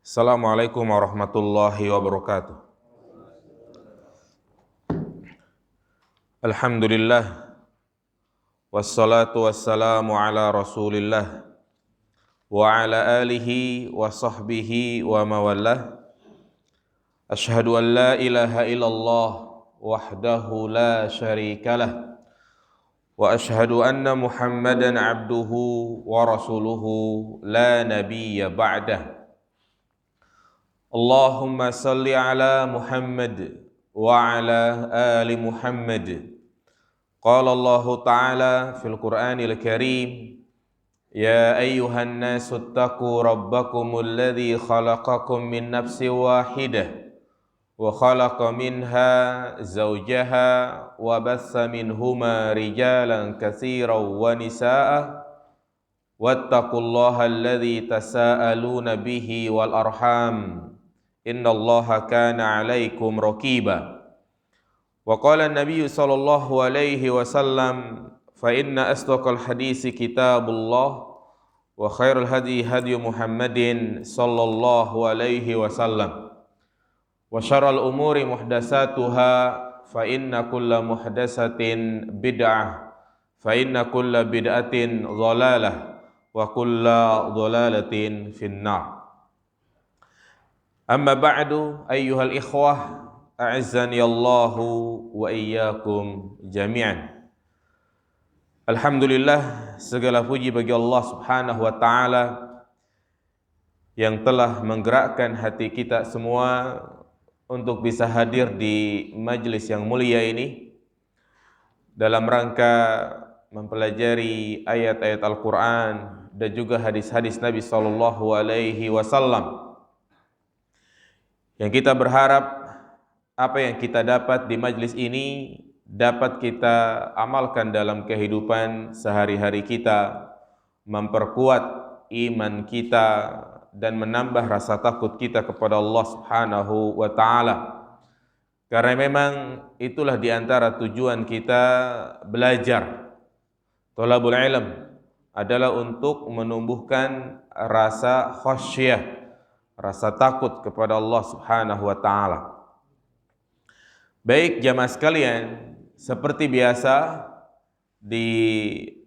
Assalamualaikum warahmatullahi wabarakatuh. Alhamdulillah, wassalatu wassalamu ala rasulillah wa ala alihi wa sahbihi wa mawallah. Ashhadu an la ilaha illallah wahdahu la syarikalah wa ashhadu anna muhammadan abduhu wa rasuluhu la nabiyya ba'dah. Allahumma salli ala Muhammad wa ala ali Muhammad. Qala Allah Ta'ala fil Qur'anil Karim, Ya ayyuhan nasu attaqu rabbakumul ladzi khalaqakum min nafsin wahidah wa khalaqa minha zawjaha wa bassa minhuma rijalan katsiran wa nisaa'a wattaqullaha alladzi tasaaluna bihi wal arham innallaha kana 'alaikum raqiba. Wa qala an-nabiy sallallahu alaihi wasallam, fa inna asdaqal hadisi kitabullah wa khairul hadi hadi Muhammadin sallallahu alaihi wasallam wa syarrul umuri muhdatsatuha fa inna kulla muhdatsatin bid'ah fa inna kulla bid'atin dhalalah wa kulla dhalalatin finnar. Amma ba'du, ayyuhal ikhwah, a'azzani Allahu wa iyyakum jami'an. Alhamdulillah, segala puji bagi Allah Subhanahu wa taala yang telah menggerakkan hati kita semua untuk bisa hadir di majelis yang mulia ini dalam rangka mempelajari ayat-ayat Al-Qur'an dan juga hadis-hadis Nabi sallallahu alaihi wasallam. Yang kita berharap apa yang kita dapat di majlis ini dapat kita amalkan dalam kehidupan sehari-hari kita, memperkuat iman kita dan menambah rasa takut kita kepada Allah Subhanahu wa taala. Karena memang itulah di antara tujuan kita belajar. Thalabul ilm adalah untuk menumbuhkan rasa khasyah, rasa takut kepada Allah Subhanahu wa taala. Baik jamaah sekalian, seperti biasa di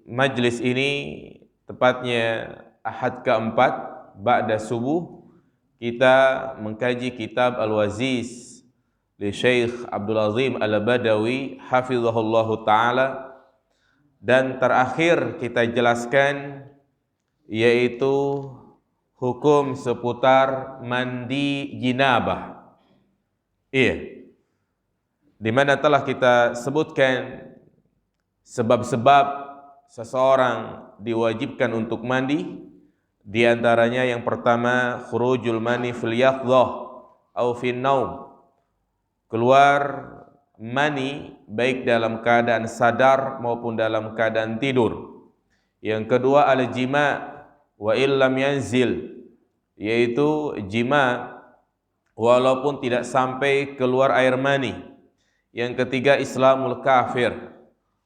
majlis ini, tepatnya Ahad keempat ba'da subuh, kita mengkaji kitab Al-Waziz li Syekh Abdul Azim Al-Badawi hafizahullahu taala, dan terakhir kita jelaskan yaitu hukum seputar mandi jinabah. Di mana telah kita sebutkan sebab-sebab seseorang diwajibkan untuk mandi. Di antaranya yang pertama, khurujul mani fil yaqdhah au fin naum. Keluar mani baik dalam keadaan sadar maupun dalam keadaan tidur. Yang kedua, al-jima' wa illam yanzil, yaitu jima walaupun tidak sampai keluar air mani. Yang ketiga, islamul kafir,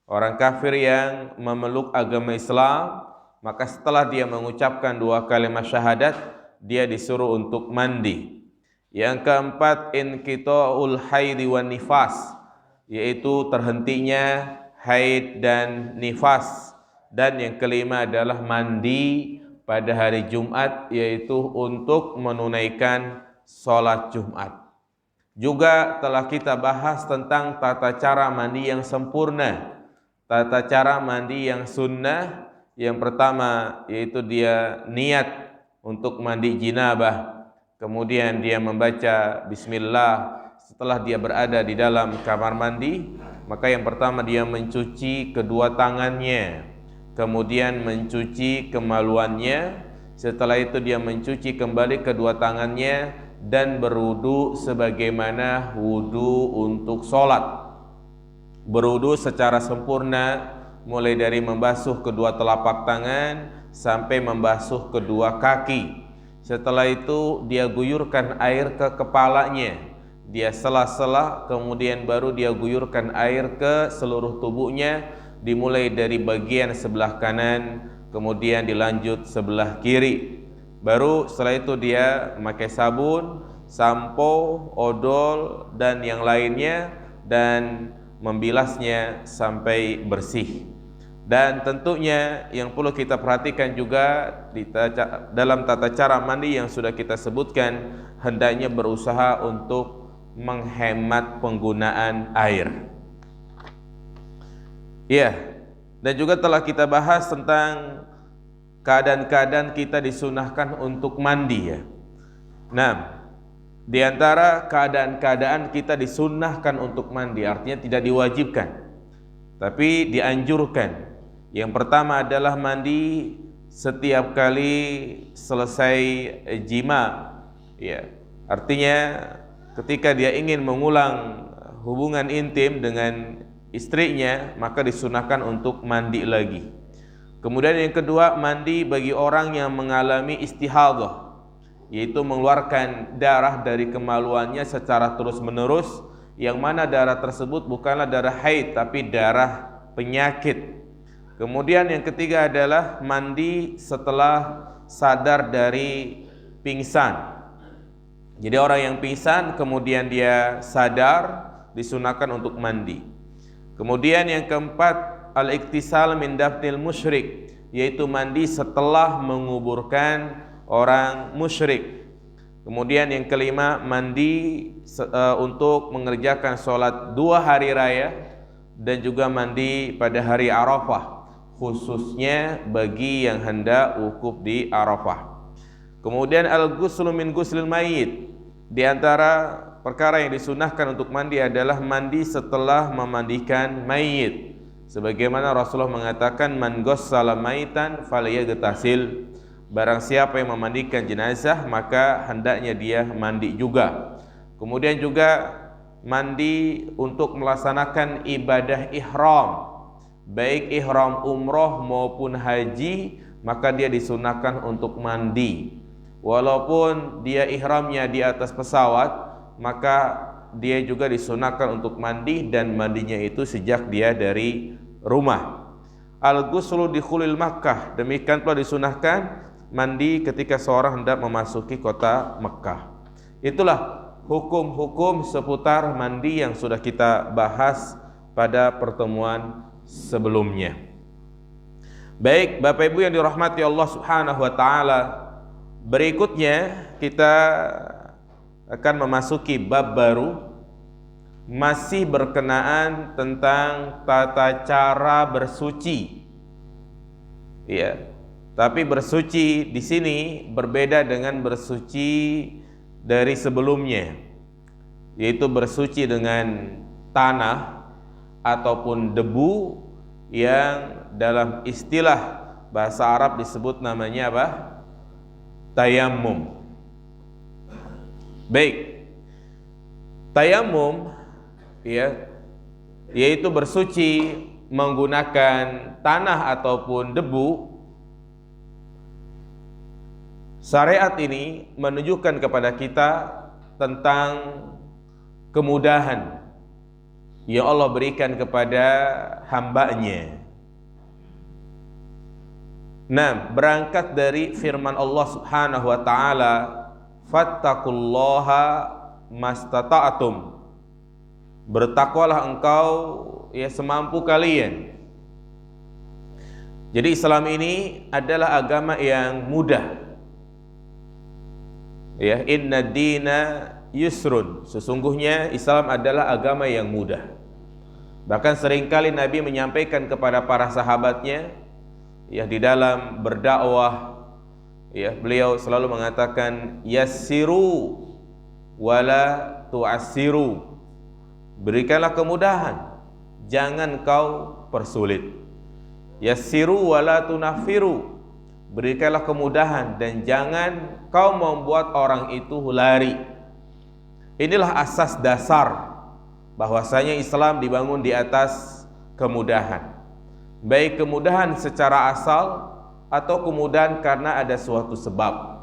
orang kafir yang memeluk agama Islam, maka setelah dia mengucapkan dua kalimat syahadat, dia disuruh untuk mandi. Yang keempat, inqita'ul haidi wan nifas, yaitu terhentinya haid dan nifas. Dan yang kelima adalah mandi pada hari Jumat, yaitu untuk menunaikan sholat Jumat. Juga telah kita bahas tentang tata cara mandi yang sempurna, tata cara mandi yang sunnah. Yang pertama yaitu dia niat untuk mandi jinabah, kemudian dia membaca bismillah setelah dia berada di dalam kamar mandi. Maka yang pertama dia mencuci kedua tangannya, kemudian mencuci kemaluannya. Setelah itu dia mencuci kembali kedua tangannya dan berwudu sebagaimana wudu untuk sholat. Berwudu secara sempurna, mulai dari membasuh kedua telapak tangan sampai membasuh kedua kaki. Setelah itu dia guyurkan air ke kepalanya, dia sela-sela, kemudian baru dia guyurkan air ke seluruh tubuhnya, dimulai dari bagian sebelah kanan, kemudian dilanjut sebelah kiri. Baru setelah itu dia memakai sabun, sampo, odol, dan yang lainnya, dan membilasnya sampai bersih. Dan tentunya yang perlu kita perhatikan juga dalam tata cara mandi yang sudah kita sebutkan, hendaknya berusaha untuk menghemat penggunaan air. Iya, dan juga telah kita bahas tentang keadaan-keadaan kita disunahkan untuk mandi ya. Nah, di antara keadaan-keadaan kita disunahkan untuk mandi, artinya tidak diwajibkan, tapi dianjurkan. Yang pertama adalah mandi setiap kali selesai jima. Ya, artinya ketika dia ingin mengulang hubungan intim dengan istrinya, maka disunahkan untuk mandi lagi. Kemudian yang kedua, mandi bagi orang yang mengalami istihadah, yaitu mengeluarkan darah dari kemaluannya secara terus-menerus, yang mana darah tersebut bukanlah darah haid tapi darah penyakit. Kemudian yang ketiga adalah mandi setelah sadar dari pingsan. Jadi orang yang pingsan kemudian dia sadar, disunahkan untuk mandi. Kemudian yang keempat, al-iktisal min dafnil musyrik, yaitu mandi setelah menguburkan orang musyrik. Kemudian yang kelima, mandi untuk mengerjakan sholat 2 hari raya, dan juga mandi pada hari Arafah, khususnya bagi yang hendak wukuf di Arafah. Kemudian al-ghuslu min ghuslil mayyit, di antara perkara yang disunahkan untuk mandi adalah mandi setelah memandikan mayit, sebagaimana Rasulullah mengatakan, man ghassala maitan falyaghtasil, barang siapa yang memandikan jenazah maka hendaknya dia mandi juga. Kemudian juga mandi untuk melaksanakan ibadah ihram, baik ihram umroh maupun haji, maka dia disunahkan untuk mandi. Walaupun dia ihramnya di atas pesawat, maka dia juga disunahkan untuk mandi, dan mandinya itu sejak dia dari rumah. Al-ghuslu dikhulil Makkah, demikian pula disunahkan mandi ketika seorang hendak memasuki kota Mekah. Itulah hukum-hukum seputar mandi yang sudah kita bahas pada pertemuan sebelumnya. Baik, Bapak Ibu yang dirahmati Allah Subhanahu wa taala, berikutnya kita akan memasuki bab baru, masih berkenaan tentang tata cara bersuci. Ya, tapi bersuci di sini berbeda dengan bersuci dari sebelumnya, yaitu bersuci dengan tanah ataupun debu yang dalam istilah bahasa Arab disebut namanya apa? Tayammum. Baik, tayammum ya, yaitu bersuci menggunakan tanah ataupun debu. Syariat ini menunjukkan kepada kita tentang kemudahan yang Allah berikan kepada hamba-Nya. Nah, berangkat dari firman Allah Subhanahu wa taala, fattaqullaha mastata'tum, bertakwalah engkau ya semampu kalian. Jadi Islam ini adalah agama yang mudah. Ya, inna dina yusrun, sesungguhnya Islam adalah agama yang mudah. Bahkan seringkali Nabi menyampaikan kepada para sahabatnya, ya di dalam berdakwah, ya beliau selalu mengatakan, yassiru wala tu'assiru, berikanlah kemudahan, jangan kau persulit. Yassiru wala tunaffiru, berikanlah kemudahan dan jangan kau membuat orang itu lari. Inilah asas dasar bahwasanya Islam dibangun di atas kemudahan, baik kemudahan secara asal atau kemudahan karena ada suatu sebab.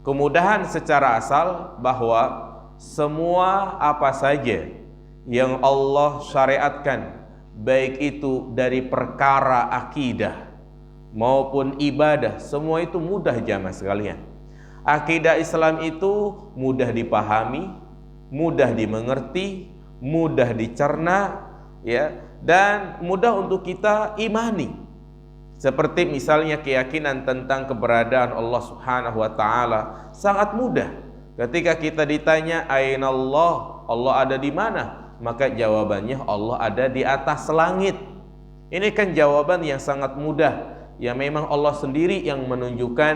Kemudahan secara asal bahwa semua apa saja yang Allah syariatkan, baik itu dari perkara akidah maupun ibadah, semua itu mudah jamaah sekalian. Akidah Islam itu mudah dipahami, mudah dimengerti, mudah dicerna, ya, dan mudah untuk kita imani. Seperti misalnya keyakinan tentang keberadaan Allah Subhanahu wa taala, sangat mudah. Ketika kita ditanya aina Allah, Allah ada di mana? Maka jawabannya Allah ada di atas langit. Ini kan jawaban yang sangat mudah. Ya memang Allah sendiri yang menunjukkan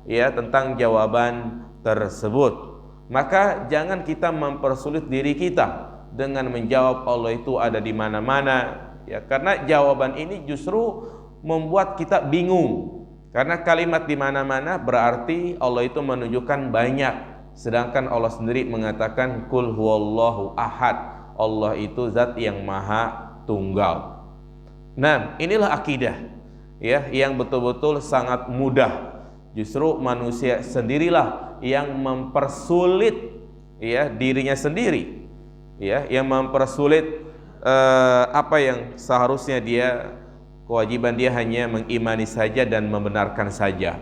ya tentang jawaban tersebut. Maka jangan kita mempersulit diri kita dengan menjawab Allah itu ada di mana-mana, ya, karena jawaban ini justru membuat kita bingung. Karena kalimat di mana-mana berarti Allah itu menunjukkan banyak, sedangkan Allah sendiri mengatakan qul huwallahu ahad, Allah itu zat yang maha tunggal. Nah, inilah akidah ya yang betul-betul sangat mudah. Justru manusia sendirilah yang mempersulit ya dirinya sendiri, ya, yang mempersulit apa yang seharusnya dia, kewajiban dia hanya mengimani saja dan membenarkan saja.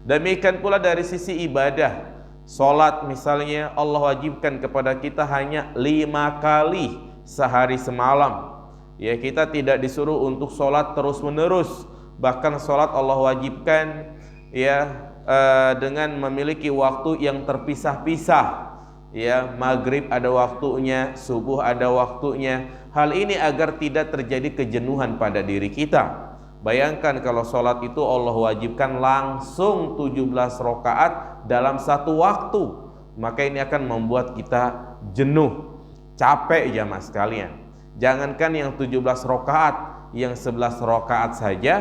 Demikian pula dari sisi ibadah, sholat misalnya Allah wajibkan kepada kita hanya 5 kali sehari semalam. Ya, kita tidak disuruh untuk sholat terus menerus. Bahkan sholat Allah wajibkan ya dengan memiliki waktu yang terpisah-pisah. Ya, maghrib ada waktunya, subuh ada waktunya. Hal ini agar tidak terjadi kejenuhan pada diri kita. Bayangkan kalau sholat itu Allah wajibkan langsung 17 rakaat dalam satu waktu, maka ini akan membuat kita jenuh, capek jamaah sekalian. Jangankan yang 17 rakaat, yang 11 rakaat saja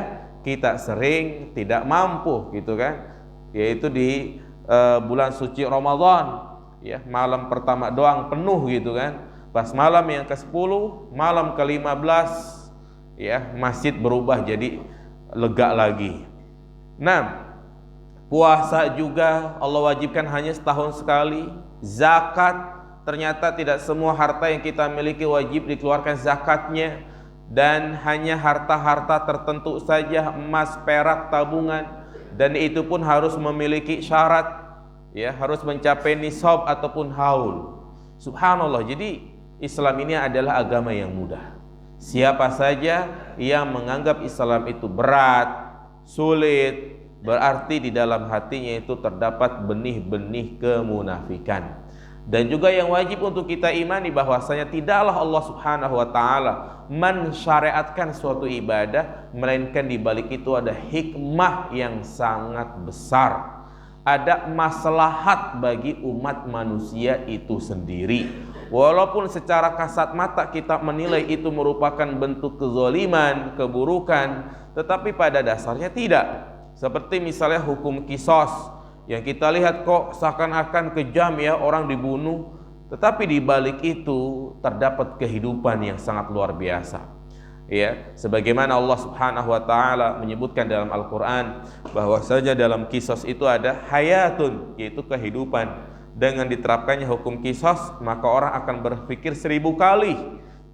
kita sering tidak mampu gitu kan. Yaitu di bulan suci Ramadan, ya, malam pertama doang penuh gitu kan. Pas malam yang ke-10, malam ke-15, ya, masjid berubah jadi lega lagi. Nah, puasa juga Allah wajibkan hanya setahun sekali. Zakat, ternyata tidak semua harta yang kita miliki wajib dikeluarkan zakatnya, dan hanya harta-harta tertentu saja, emas, perak, tabungan, dan itu pun harus memiliki syarat, ya, harus mencapai nisab ataupun haul. Subhanallah, jadi Islam ini adalah agama yang mudah. Siapa saja yang menganggap Islam itu berat, sulit, berarti di dalam hatinya itu terdapat benih-benih kemunafikan. Dan juga yang wajib untuk kita imani bahwasanya tidaklah Allah Subhanahu wa taala mensyariatkan suatu ibadah melainkan di balik itu ada hikmah yang sangat besar. Ada maslahat bagi umat manusia itu sendiri. Walaupun secara kasat mata kita menilai itu merupakan bentuk kezaliman, keburukan, tetapi pada dasarnya tidak. Seperti misalnya hukum kisos, yang kita lihat kok seakan-akan kejam ya, orang dibunuh, tetapi di balik itu terdapat kehidupan yang sangat luar biasa. Ya, sebagaimana Allah Subhanahu wa taala menyebutkan dalam Al-Qur'an bahwasanya dalam kisos itu ada hayatun, yaitu kehidupan. Dengan diterapkannya hukum kisos, maka orang akan berpikir 1000 kali.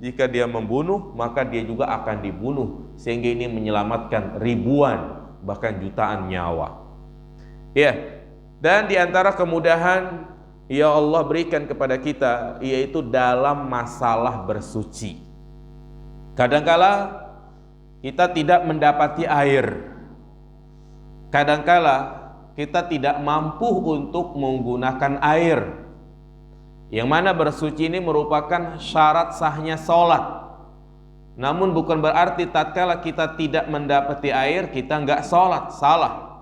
Jika dia membunuh, maka dia juga akan dibunuh, sehingga ini menyelamatkan ribuan bahkan jutaan nyawa. Ya, dan di antara kemudahan ya Allah berikan kepada kita yaitu dalam masalah bersuci. Kadangkala kita tidak mendapati air. Kadangkala kita tidak mampu untuk menggunakan air. Yang mana bersuci ini merupakan syarat sahnya sholat. Namun bukan berarti tatkala kita tidak mendapati air kita enggak sholat, salah.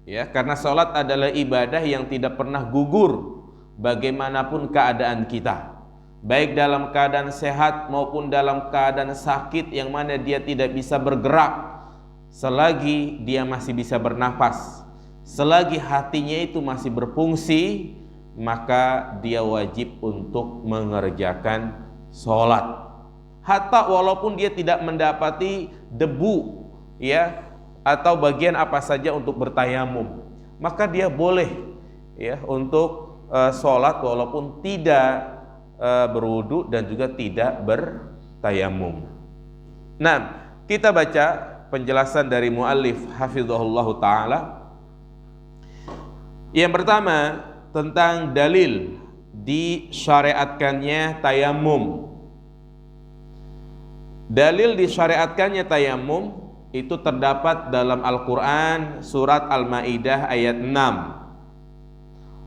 Ya, karena sholat adalah ibadah yang tidak pernah gugur bagaimanapun keadaan kita. Baik dalam keadaan sehat maupun dalam keadaan sakit, yang mana dia tidak bisa bergerak. Selagi dia masih bisa bernafas, selagi hatinya itu masih berfungsi, maka dia wajib untuk mengerjakan sholat. Hatta walaupun dia tidak mendapati debu, ya, atau bagian apa saja untuk bertayamum, maka dia boleh ya untuk sholat walaupun tidak berwudu dan juga tidak bertayamum. Nah, kita baca penjelasan dari muallif hafizahullah taala. Yang pertama, tentang dalil disyariatkannya tayamum. Dalil disyariatkannya tayamum itu terdapat dalam Al-Quran surat Al-Ma'idah ayat 6.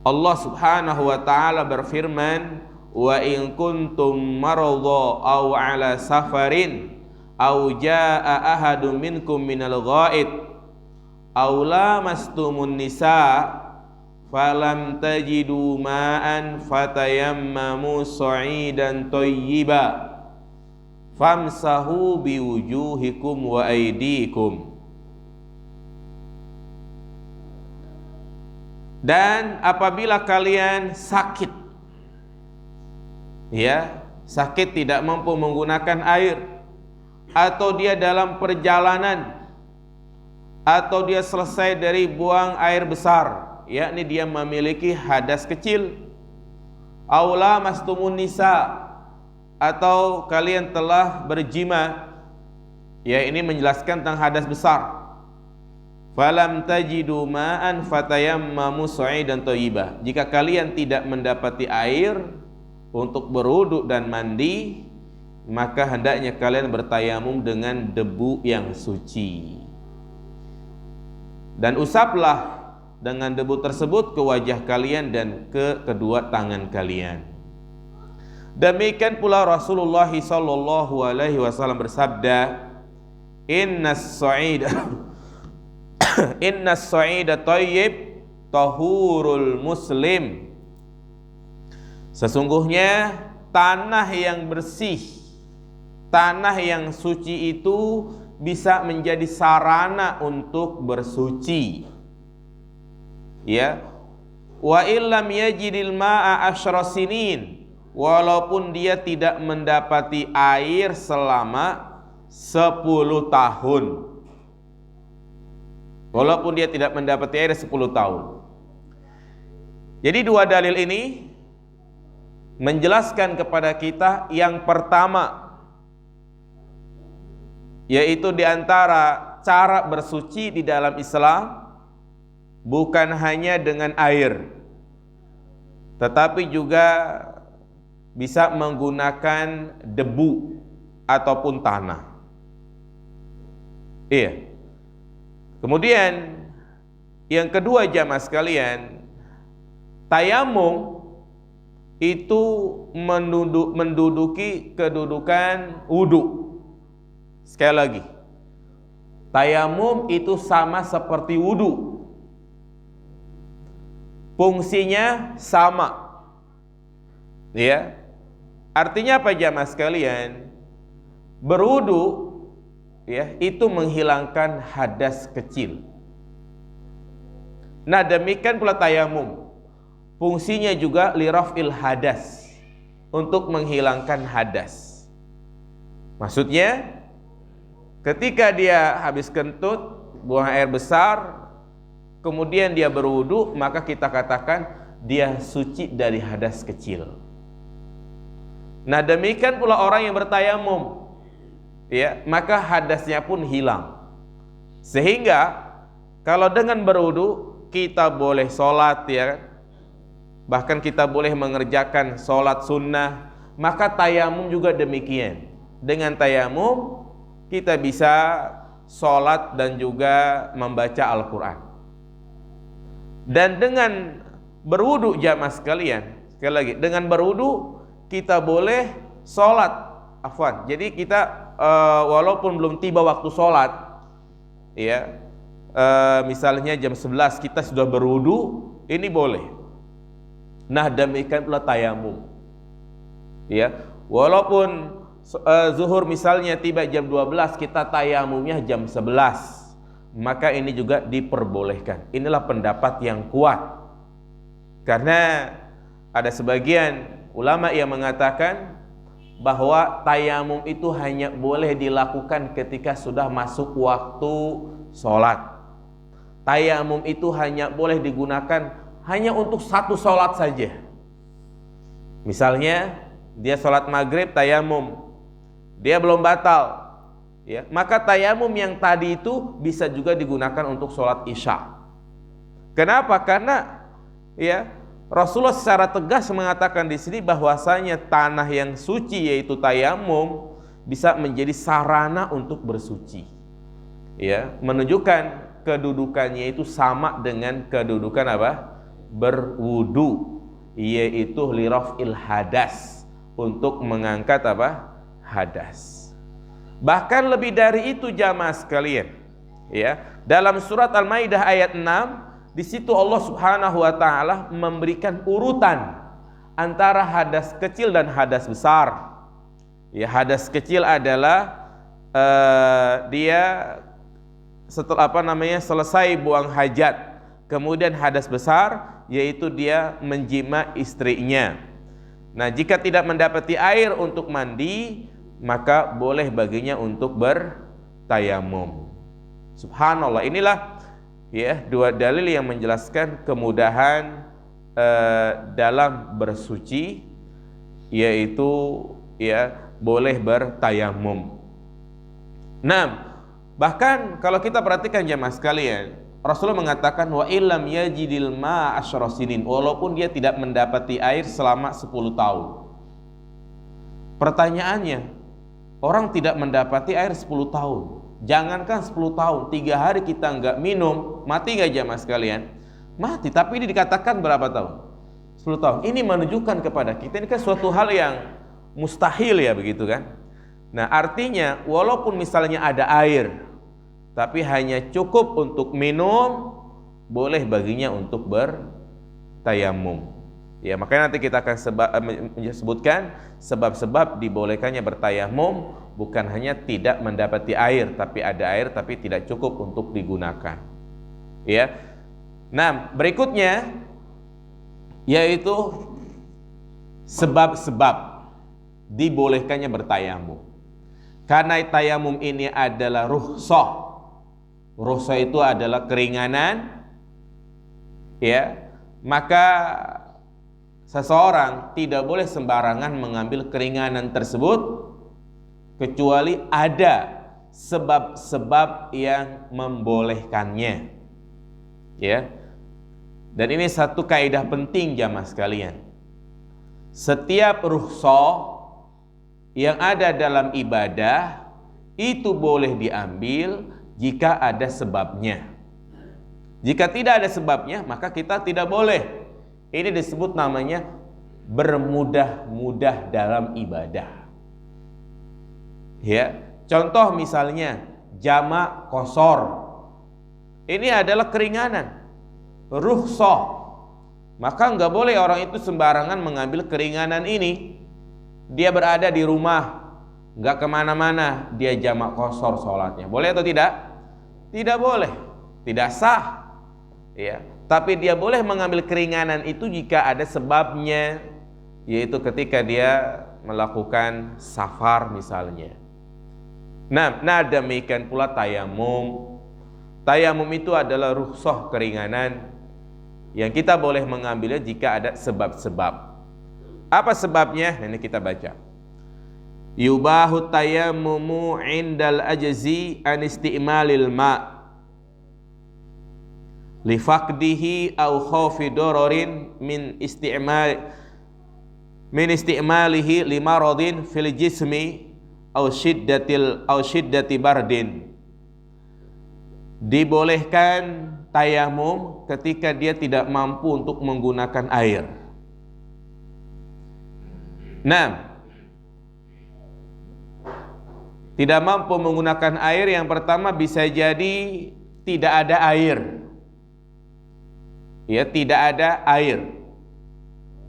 Allah subhanahu wa ta'ala berfirman, wa in kuntum maradha aw ala safarin aw jaa ahadun minkum minal ghaid aw lamastumun nisa falam tajidu ma'an fatayammamu sa'idan thayyiba famsahu biwujuhikum wa aydikum. Dan apabila kalian sakit, ya, sakit tidak mampu menggunakan air, atau dia dalam perjalanan, atau dia selesai dari buang air besar, yakni dia memiliki hadas kecil, aula mastumun nisa, atau kalian telah berjima, ya, ini menjelaskan tentang hadas besar. Falam tajidu ma'an fatayammamu sa'idan thayyiba. Jika kalian tidak mendapati air untuk berwudu dan mandi, maka hendaknya kalian bertayamum dengan debu yang suci. Dan usaplah dengan debu tersebut ke wajah kalian dan ke kedua tangan kalian. Demikian pula Rasulullah sallallahu alaihi wasallam bersabda, innas sa'ida thayyib tahurul muslim. Sesungguhnya tanah yang bersih, tanah yang suci itu bisa menjadi sarana untuk bersuci. Ya. Wa illam yajidil ma'a asyra sinin, walaupun dia tidak mendapati air selama 10 tahun. Walaupun dia tidak mendapati air 10 tahun. Jadi dua dalil ini menjelaskan kepada kita yang pertama, yaitu diantara cara bersuci di dalam Islam bukan hanya dengan air, tetapi juga bisa menggunakan debu ataupun tanah. Iya. Kemudian yang kedua jamaah sekalian, tayamum itu menduduki kedudukan wudu. Sekali lagi, tayamum itu sama seperti wudu. Fungsinya sama. Ya. Artinya apa jamaah sekalian? Berwudu, ya, itu menghilangkan hadas kecil. Nah, demikian pula tayamum. Fungsinya juga liraf'il hadas, untuk menghilangkan hadas. Maksudnya, ketika dia habis kentut, buang air besar, kemudian dia berwudu, maka kita katakan dia suci dari hadas kecil. Nah, demikian pula orang yang bertayamum, ya, maka hadasnya pun hilang. Sehingga kalau dengan berwudu kita boleh sholat, ya, bahkan kita boleh mengerjakan sholat sunnah, maka tayamum juga demikian. Dengan tayamum kita bisa sholat dan juga membaca Al-Quran. Dan dengan berwudu jamaah sekalian, sekali lagi, dengan berwudu kita boleh sholat. Afwan, jadi kita walaupun belum tiba waktu sholat, ya, misalnya jam 11 kita sudah berwudu, ini boleh. Nah, demikian pula tayamum, ya, walaupun zuhur misalnya tiba jam 12, kita tayamumnya jam 11, maka ini juga diperbolehkan. Inilah pendapat yang kuat, karena ada sebagian ulama yang mengatakan bahwa tayamum itu hanya boleh dilakukan ketika sudah masuk waktu sholat. Tayamum itu hanya boleh digunakan hanya untuk satu sholat saja. Misalnya dia sholat maghrib tayamum, dia belum batal, ya, maka tayamum yang tadi itu bisa juga digunakan untuk sholat isya. Kenapa? Karena ya, Rasulullah secara tegas mengatakan di sini bahwasanya tanah yang suci yaitu tayamum bisa menjadi sarana untuk bersuci. Ya, menunjukkan kedudukannya itu sama dengan kedudukan apa? Berwudu, yaitu lirafil hadas, untuk mengangkat apa? Hadas. Bahkan lebih dari itu jamaah sekalian. Ya, dalam surat Al-Maidah ayat 6, di situ Allah Subhanahu wa taala memberikan urutan antara hadas kecil dan hadas besar. Ya, hadas kecil adalah dia setelah selesai buang hajat. Kemudian hadas besar yaitu dia menjima istrinya. Nah, jika tidak mendapati air untuk mandi, maka boleh baginya untuk bertayamum. Subhanallah, inilah ya dua dalil yang menjelaskan kemudahan dalam bersuci, yaitu ya boleh bertayamum. Nah, bahkan kalau kita perhatikan jamaah sekalian, Rasulullah mengatakan wa illam yajidil ma asyra sinin, walaupun dia tidak mendapati air selama 10 tahun. Pertanyaannya, orang tidak mendapati air 10 tahun. Jangankan 10 tahun, 3 hari kita nggak minum, mati nggak jamaah sekalian? Mati. Tapi ini dikatakan berapa tahun? 10 tahun. Ini menunjukkan kepada kita, ini kan suatu hal yang mustahil ya, begitu kan? Nah, artinya walaupun misalnya ada air, tapi hanya cukup untuk minum, boleh baginya untuk bertayamum. Ya, makanya nanti kita akan menyebutkan sebab-sebab dibolehkannya bertayamum, bukan hanya tidak mendapati air, tapi ada air tapi tidak cukup untuk digunakan. Ya. Nah, berikutnya yaitu sebab-sebab dibolehkannya bertayamum. Karena tayamum ini adalah rukhsah. Rukhsah itu adalah keringanan, ya. Maka seseorang tidak boleh sembarangan mengambil keringanan tersebut kecuali ada sebab-sebab yang membolehkannya. Ya. Dan ini satu kaidah penting jamaah sekalian. Setiap rukhsah yang ada dalam ibadah itu boleh diambil jika ada sebabnya. Jika tidak ada sebabnya, maka kita tidak boleh. Ini disebut namanya bermudah-mudah dalam ibadah. Ya, contoh misalnya jamak qashar. Ini adalah keringanan, rukhsah. Maka enggak boleh orang itu sembarangan mengambil keringanan ini. Dia berada di rumah, enggak kemana-mana, dia jamak qashar sholatnya. Boleh atau tidak? Tidak boleh, tidak sah. Ya, tapi dia boleh mengambil keringanan itu jika ada sebabnya, yaitu ketika dia melakukan safar misalnya. Nah, demikian pula tayamum. Tayamum itu adalah rukhsah keringanan yang kita boleh mengambilnya jika ada sebab-sebab. Apa sebabnya? Ini kita baca. Yubahu tayammumu indal ajzi an isti'malil ma' li faqdihi aw khawfi dararin min isti'malihi li maradin fil jismi aw shiddati bardin. Dibolehkan tayamum ketika dia tidak mampu untuk menggunakan air. Nah, tidak mampu menggunakan air, yang pertama bisa jadi tidak ada air. Ya, tidak ada air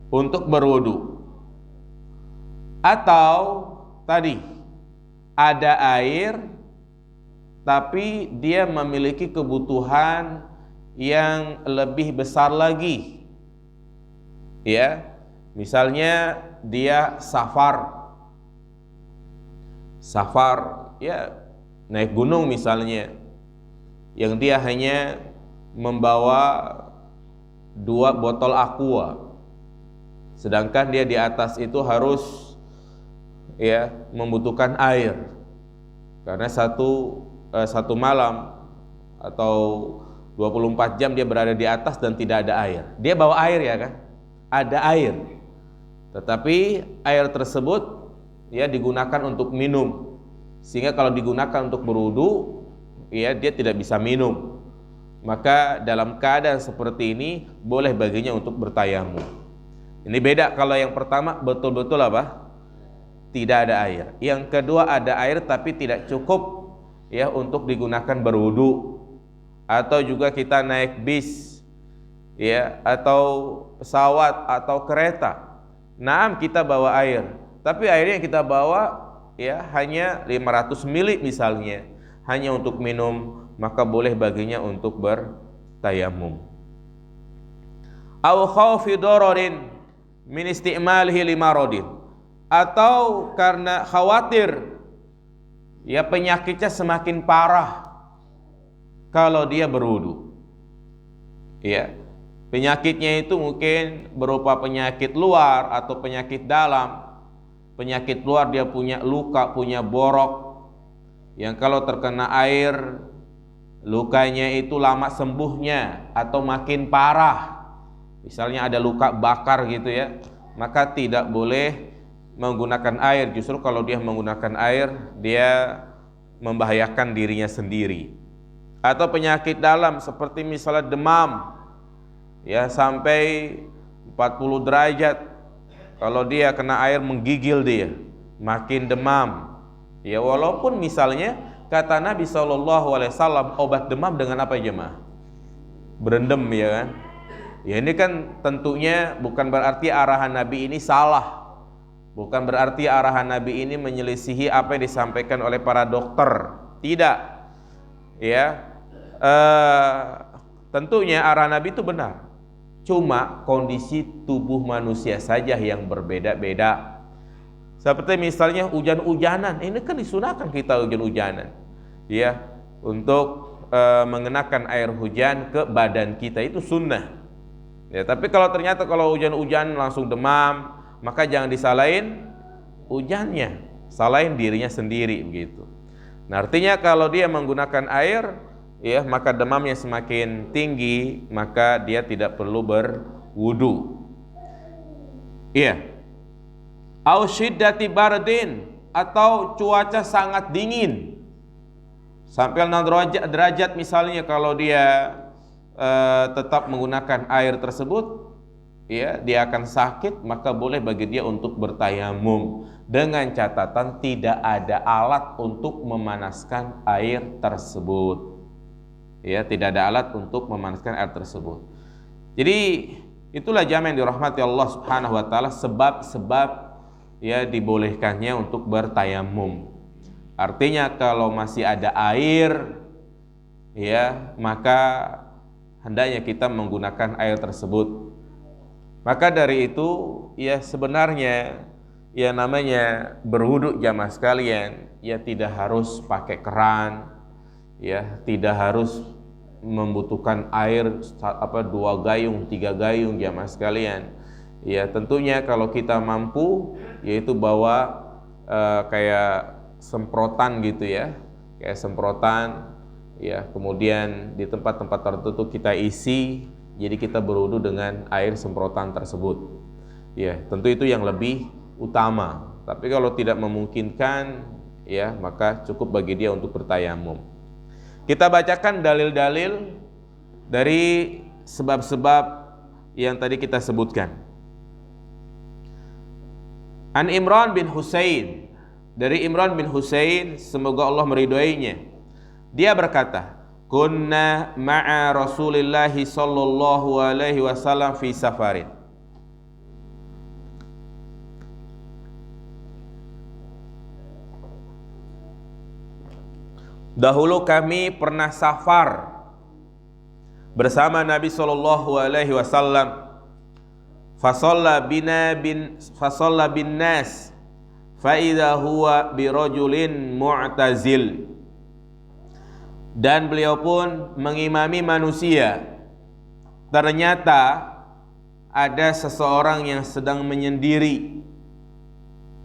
untuk berwudu. Atau tadi ada air tapi dia memiliki kebutuhan yang lebih besar lagi. Ya, misalnya dia safar, ya naik gunung misalnya, yang dia hanya membawa 2 botol aqua, sedangkan dia di atas itu harus ya membutuhkan air karena satu malam atau 24 jam dia berada di atas dan tidak ada air. Dia bawa air ya kan? Ada air. Tetapi air tersebut ya digunakan untuk minum. Sehingga kalau digunakan untuk berwudu, ya dia tidak bisa minum. Maka dalam keadaan seperti ini boleh baginya untuk bertayamum. Ini beda kalau yang pertama betul-betul apa? Tidak ada air. Yang kedua ada air tapi tidak cukup ya untuk digunakan berwudu. Atau juga kita naik bis ya atau pesawat atau kereta. Naam kita bawa air, tapi airnya yang kita bawa ya hanya 500 ml misalnya, hanya untuk minum, maka boleh baginya untuk bertayamum. Au khaufi dararin min istimalihi limaradin, atau karena khawatir ya penyakitnya semakin parah kalau dia berwudu. Ya, penyakitnya itu mungkin berupa penyakit luar atau penyakit dalam. Penyakit luar dia punya luka, punya borok, yang kalau terkena air lukanya itu lama sembuhnya atau makin parah. Misalnya ada luka bakar gitu ya, maka tidak boleh menggunakan air. Justru kalau dia menggunakan air, dia membahayakan dirinya sendiri. Atau penyakit dalam seperti misalnya demam ya sampai 40 derajat, kalau dia kena air menggigil dia, makin demam. Ya walaupun misalnya kata Nabi SAW obat demam dengan apa jemaah? Berendam ya kan? Ya ini kan tentunya bukan berarti arahan Nabi ini salah. Bukan berarti arahan Nabi ini menyelisihi apa yang disampaikan oleh para dokter. Tidak. Ya. Tentunya arahan Nabi itu benar. Cuma kondisi tubuh manusia saja yang berbeda-beda. Seperti misalnya hujan-hujanan, ini kan disunahkan kita hujan-hujanan, ya, untuk mengenakan air hujan ke badan kita, itu sunnah. Ya, tapi kalau ternyata kalau hujan-hujan langsung demam, maka jangan disalahin hujannya, salahin dirinya sendiri begitu. Nah, artinya kalau dia menggunakan air, ya, maka demamnya semakin tinggi, maka dia tidak perlu berwudu. Iya. Au syiddati bardin, atau cuaca sangat dingin sampai 6 derajat misalnya, kalau dia tetap menggunakan air tersebut, ya, dia akan sakit, maka boleh bagi dia untuk bertayamum dengan catatan tidak ada alat untuk memanaskan air tersebut. Ya, tidak ada alat untuk memanaskan air tersebut. Jadi itulah jamaah yang dirahmati Allah Subhanahu wa taala, sebab-sebab ya dibolehkannya untuk bertayamum. Artinya kalau masih ada air, ya, maka hendaknya kita menggunakan air tersebut. Maka dari itu ya sebenarnya ya namanya berwudu jamaah sekalian, ya tidak harus pakai keran, ya tidak harus membutuhkan air 2 gayung 3 gayung jamaah sekalian. Ya tentunya kalau kita mampu, yaitu bawa kayak semprotan gitu ya, kayak semprotan ya, kemudian di tempat-tempat tertentu kita isi, jadi kita berwudu dengan air semprotan tersebut. Ya tentu itu yang lebih utama. Tapi kalau tidak memungkinkan, ya maka cukup bagi dia untuk bertayamum. Kita bacakan dalil-dalil dari sebab-sebab yang tadi kita sebutkan. An Imran bin Husain, dari Imran bin Husain, semoga Allah meridhoinya, dia berkata, kunna ma'a Rasulillah sallallahu alaihi wasallam fi safarin. Dahulu kami pernah safar bersama Nabi sallallahu alaihi wasallam. Fasalla bin nas fa idza huwa bi rajulin mu'tazil. Dan beliau pun mengimami manusia. Ternyata ada seseorang yang sedang menyendiri.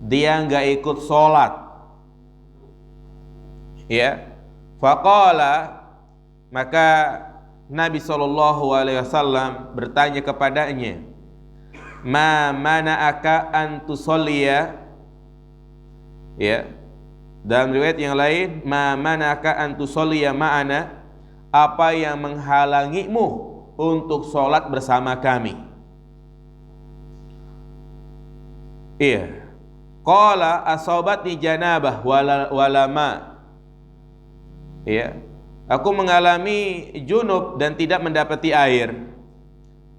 Dia enggak ikut sholat. Ya. Faqala, maka Nabi SAW bertanya kepadanya, ma mana'aka an tusolliya, ya, dalam riwayat yang lain, ma mana'aka an tusolliya ma'ana, apa yang menghalangimu untuk sholat bersama kami? Iya. Qala asobatni janabah walama. Iya. Aku mengalami junub dan tidak mendapati air.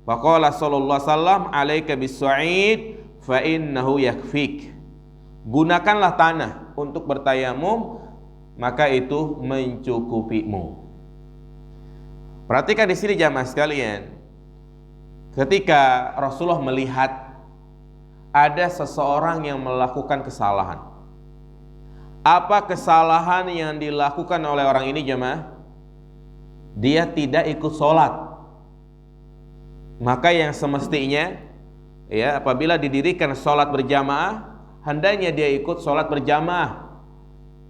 Faqala sallallahu alaihi wasallam, alaika bis-su'id fa innahu yakfik. Gunakanlah tanah untuk bertayamum, maka itu mencukupimu. Perhatikan di sini jamaah sekalian. Ketika Rasulullah melihat ada seseorang yang melakukan kesalahan. Apa kesalahan yang dilakukan oleh orang ini jemaah? Dia tidak ikut sholat. Maka yang semestinya, ya, apabila didirikan sholat berjamaah, hendaknya dia ikut sholat berjamaah.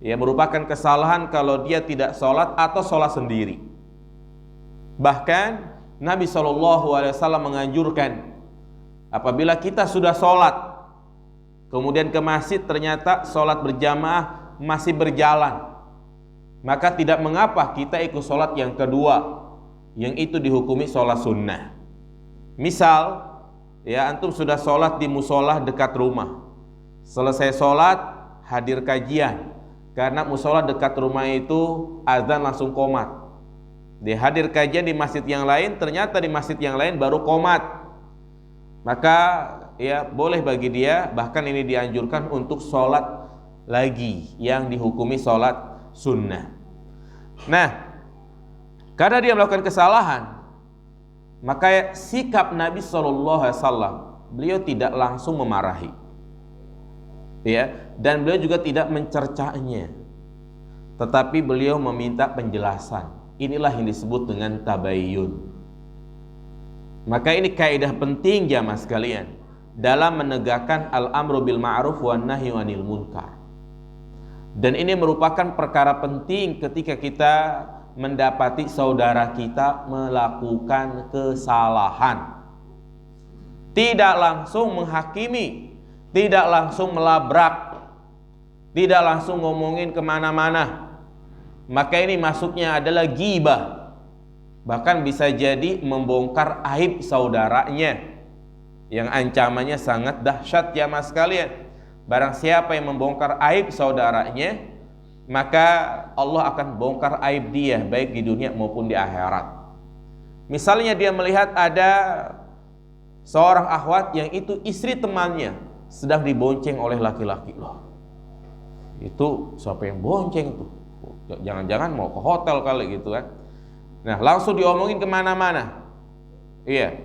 Ya, merupakan kesalahan kalau dia tidak sholat atau sholat sendiri. Bahkan Nabi SAW menganjurkan, apabila kita sudah sholat, kemudian ke masjid ternyata sholat berjamaah masih berjalan, maka tidak mengapa kita ikut sholat yang kedua, yang itu dihukumi sholat sunnah. Misal, ya, antum sudah sholat di musola dekat rumah, selesai sholat hadir kajian, karena musola dekat rumah itu azan langsung qomat. Dia hadir kajian di masjid yang lain, ternyata di masjid yang lain baru qomat, maka ya boleh bagi dia, bahkan ini dianjurkan untuk sholat lagi yang dihukumi sholat sunnah. Nah, karena dia melakukan kesalahan, maka sikap Nabi SAW, beliau tidak langsung memarahi, ya, dan beliau juga tidak mencercanya, tetapi beliau meminta penjelasan. Inilah yang disebut dengan tabayyun. Maka ini kaidah penting jamaah sekalian dalam menegakkan al-amru bil ma'ruf wan nahyu 'anil munkar. Dan ini merupakan perkara penting ketika kita mendapati saudara kita melakukan kesalahan. Tidak langsung menghakimi, tidak langsung melabrak, tidak langsung ngomongin kemana-mana. Maka ini masuknya adalah ghibah. Bahkan bisa jadi membongkar aib saudaranya, yang ancamannya sangat dahsyat jamaah sekalian. Barang siapa yang membongkar aib saudaranya, maka Allah akan bongkar aib dia baik di dunia maupun di akhirat. Misalnya dia melihat ada seorang akhwat yang itu istri temannya sedang dibonceng oleh laki-laki. Loh, itu siapa yang bonceng tuh? Jangan-jangan mau ke hotel kali gitu kan. Nah, langsung diomongin kemana-mana. Iya,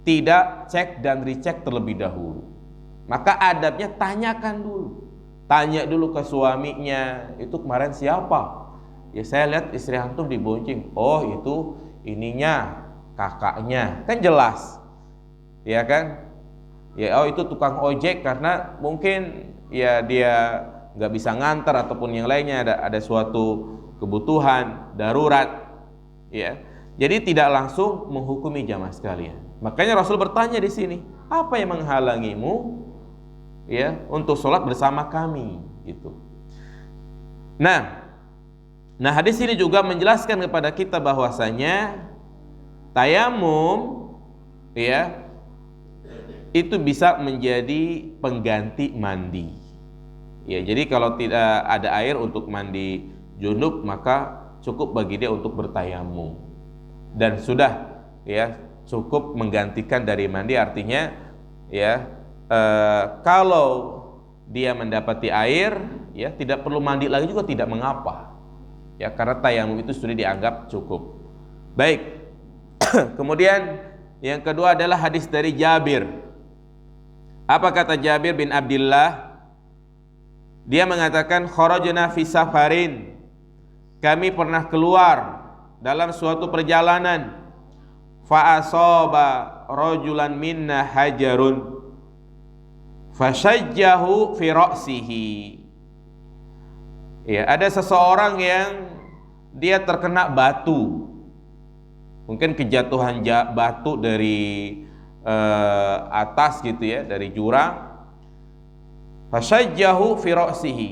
tidak cek dan recheck terlebih dahulu. Maka adabnya tanyakan dulu. Tanya dulu ke suaminya, itu kemarin siapa? Ya, saya lihat istri antum dibonceng. Oh, itu ininya, kakaknya. Kan jelas. Ya kan? Ya, oh itu tukang ojek karena mungkin ya dia nggak bisa ngantar ataupun yang lainnya, ada suatu kebutuhan darurat, ya. Jadi tidak langsung menghukumi jamaah sekalian. Makanya Rasul bertanya di sini, apa yang menghalangimu, ya, untuk sholat bersama kami, gitu. Nah hadis ini juga menjelaskan kepada kita bahwasanya tayamum, ya, itu bisa menjadi pengganti mandi. Ya, jadi kalau tidak ada air untuk mandi junub, maka cukup bagi dia untuk bertayamum. Dan sudah, ya, cukup menggantikan dari mandi. Artinya, ya, kalau dia mendapati air, ya, tidak perlu mandi lagi juga tidak mengapa. Ya, karena tayamum itu sudah dianggap cukup. Baik. Kemudian yang kedua adalah hadis dari Jabir. Apa kata Jabir bin Abdullah? Dia mengatakan, kharajna fi safarin, kami pernah keluar dalam suatu perjalanan, fa asaba rajulan minna hajarun fashajjahu fi ra'sihi. Ya, ada seseorang yang dia terkena batu, mungkin kejatuhan batu dari atas gitu ya, dari jurang. Fasajjahu fi ra'sihi.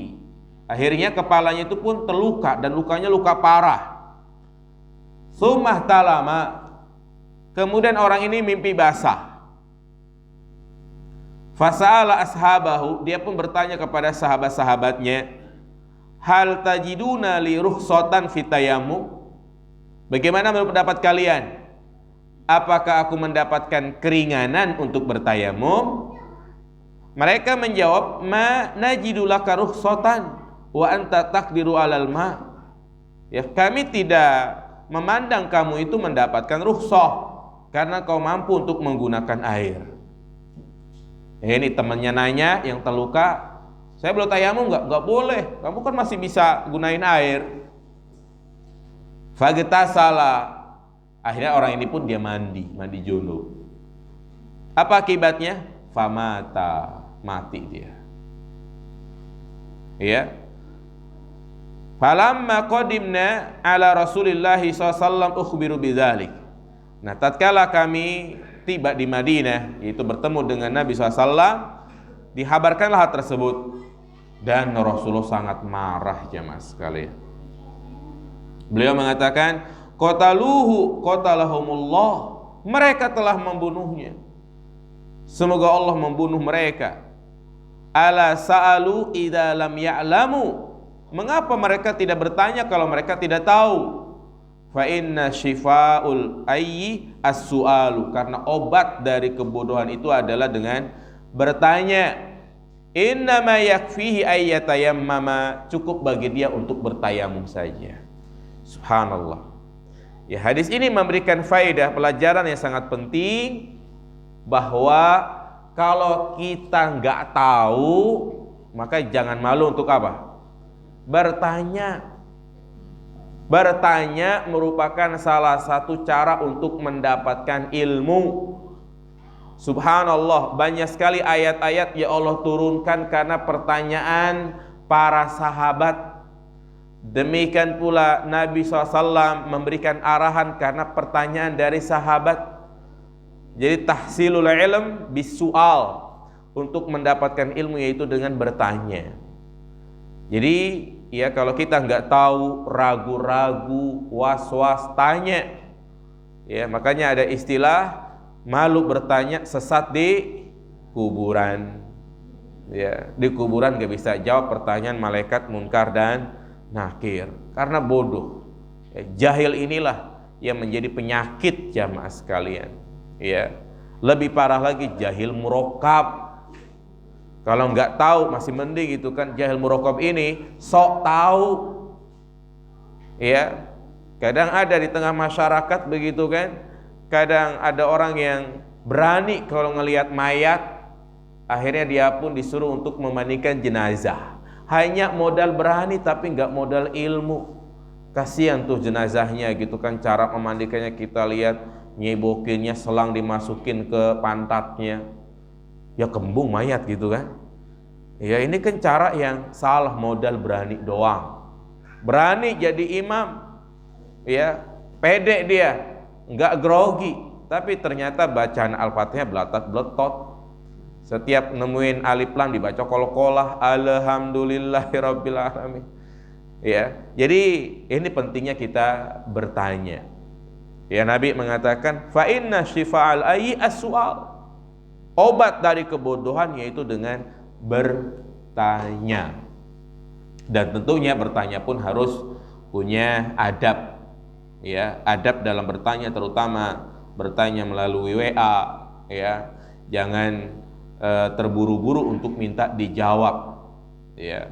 Akhirnya kepalanya itu pun terluka dan lukanya luka parah. Tsumma talama. Kemudian orang ini mimpi basah. Fasa'ala ashabahu, dia pun bertanya kepada sahabat-sahabatnya, hal tajiduna li rukhsatan fitayamu? Bagaimana menurut pendapat kalian? Apakah aku mendapatkan keringanan untuk bertayamum? Mereka menjawab, ma najidu laka rukhsatan wa anta taqdiru alal ma. Ya, kami tidak memandang kamu itu mendapatkan rukhsah karena kau mampu untuk menggunakan air. Ini temannya nanya yang terluka, saya boleh tayamum nggak? Nggak boleh, kamu kan masih bisa gunain air. Faghtasala. Akhirnya orang ini pun dia mandi junub. Apa akibatnya? Famata, mati dia. Ya. Falamma qadimna ala Rasulillah SAW ukhbiru bidzalik. Nah, tatkala kami tiba di Madinah, yaitu bertemu dengan Nabi SAW, dihabarkanlah hal tersebut, dan Rasulullah sangat marah jemaah sekalian. Beliau mengatakan, qataluhu qatalahumullah, mereka telah membunuhnya, semoga Allah membunuh mereka. Ala sa'alu idza lam ya'lamu, mengapa mereka tidak bertanya kalau mereka tidak tahu? Fa inna syifa'ul ayyi as-su'alu, karena obat dari kebodohan itu adalah dengan bertanya. Innama yakfihi ayyatayammama, cukup bagi dia untuk bertayamum saja. Subhanallah. Ya, hadis ini memberikan faedah, pelajaran yang sangat penting, bahwa kalau kita nggak tahu, maka jangan malu untuk apa? Bertanya. Bertanya merupakan salah satu cara untuk mendapatkan ilmu. Subhanallah, banyak sekali ayat-ayat ya Allah turunkan karena pertanyaan para sahabat. Demikian pula Nabi SAW memberikan arahan karena pertanyaan dari sahabat. Jadi tahsilul ilm bisual, untuk mendapatkan ilmu yaitu dengan bertanya. Jadi ya, kalau kita nggak tahu, ragu-ragu, was-was, tanya. Ya, makanya ada istilah malu bertanya sesat di kuburan. Ya, di kuburan nggak bisa jawab pertanyaan malaikat munkar dan nakir karena bodoh. Ya, jahil inilah yang menjadi penyakit jamaah sekalian. Ya, lebih parah lagi jahil murakkab. Kalau nggak tahu masih mending itu kan, jahil murakkab ini sok tahu. Ya, kadang ada di tengah masyarakat begitu kan. Kadang ada orang yang berani kalau ngelihat mayat, akhirnya dia pun disuruh untuk memandikan jenazah. Hanya modal berani tapi nggak modal ilmu. Kasihan tuh jenazahnya gitu kan, cara memandikannya kita lihat, nyebokinnya selang dimasukin ke pantatnya. Ya kembung mayat gitu kan. Ya ini kan cara yang salah, modal berani doang. Berani jadi imam, ya pede dia, nggak grogi, tapi ternyata bacaan Al-Fatihah belatat-beletot. Setiap nemuin alif lam dibaca qol-qolah, alhamdulillahirabbil alamin. Ya, jadi ini pentingnya kita bertanya. Ya, Nabi mengatakan fa inna syifa'al ayyi as-su'al. Obat dari kebodohan yaitu dengan bertanya. Dan tentunya bertanya pun harus punya adab. Ya, adab dalam bertanya, terutama bertanya melalui WA, ya. Jangan terburu-buru untuk minta dijawab. Ya.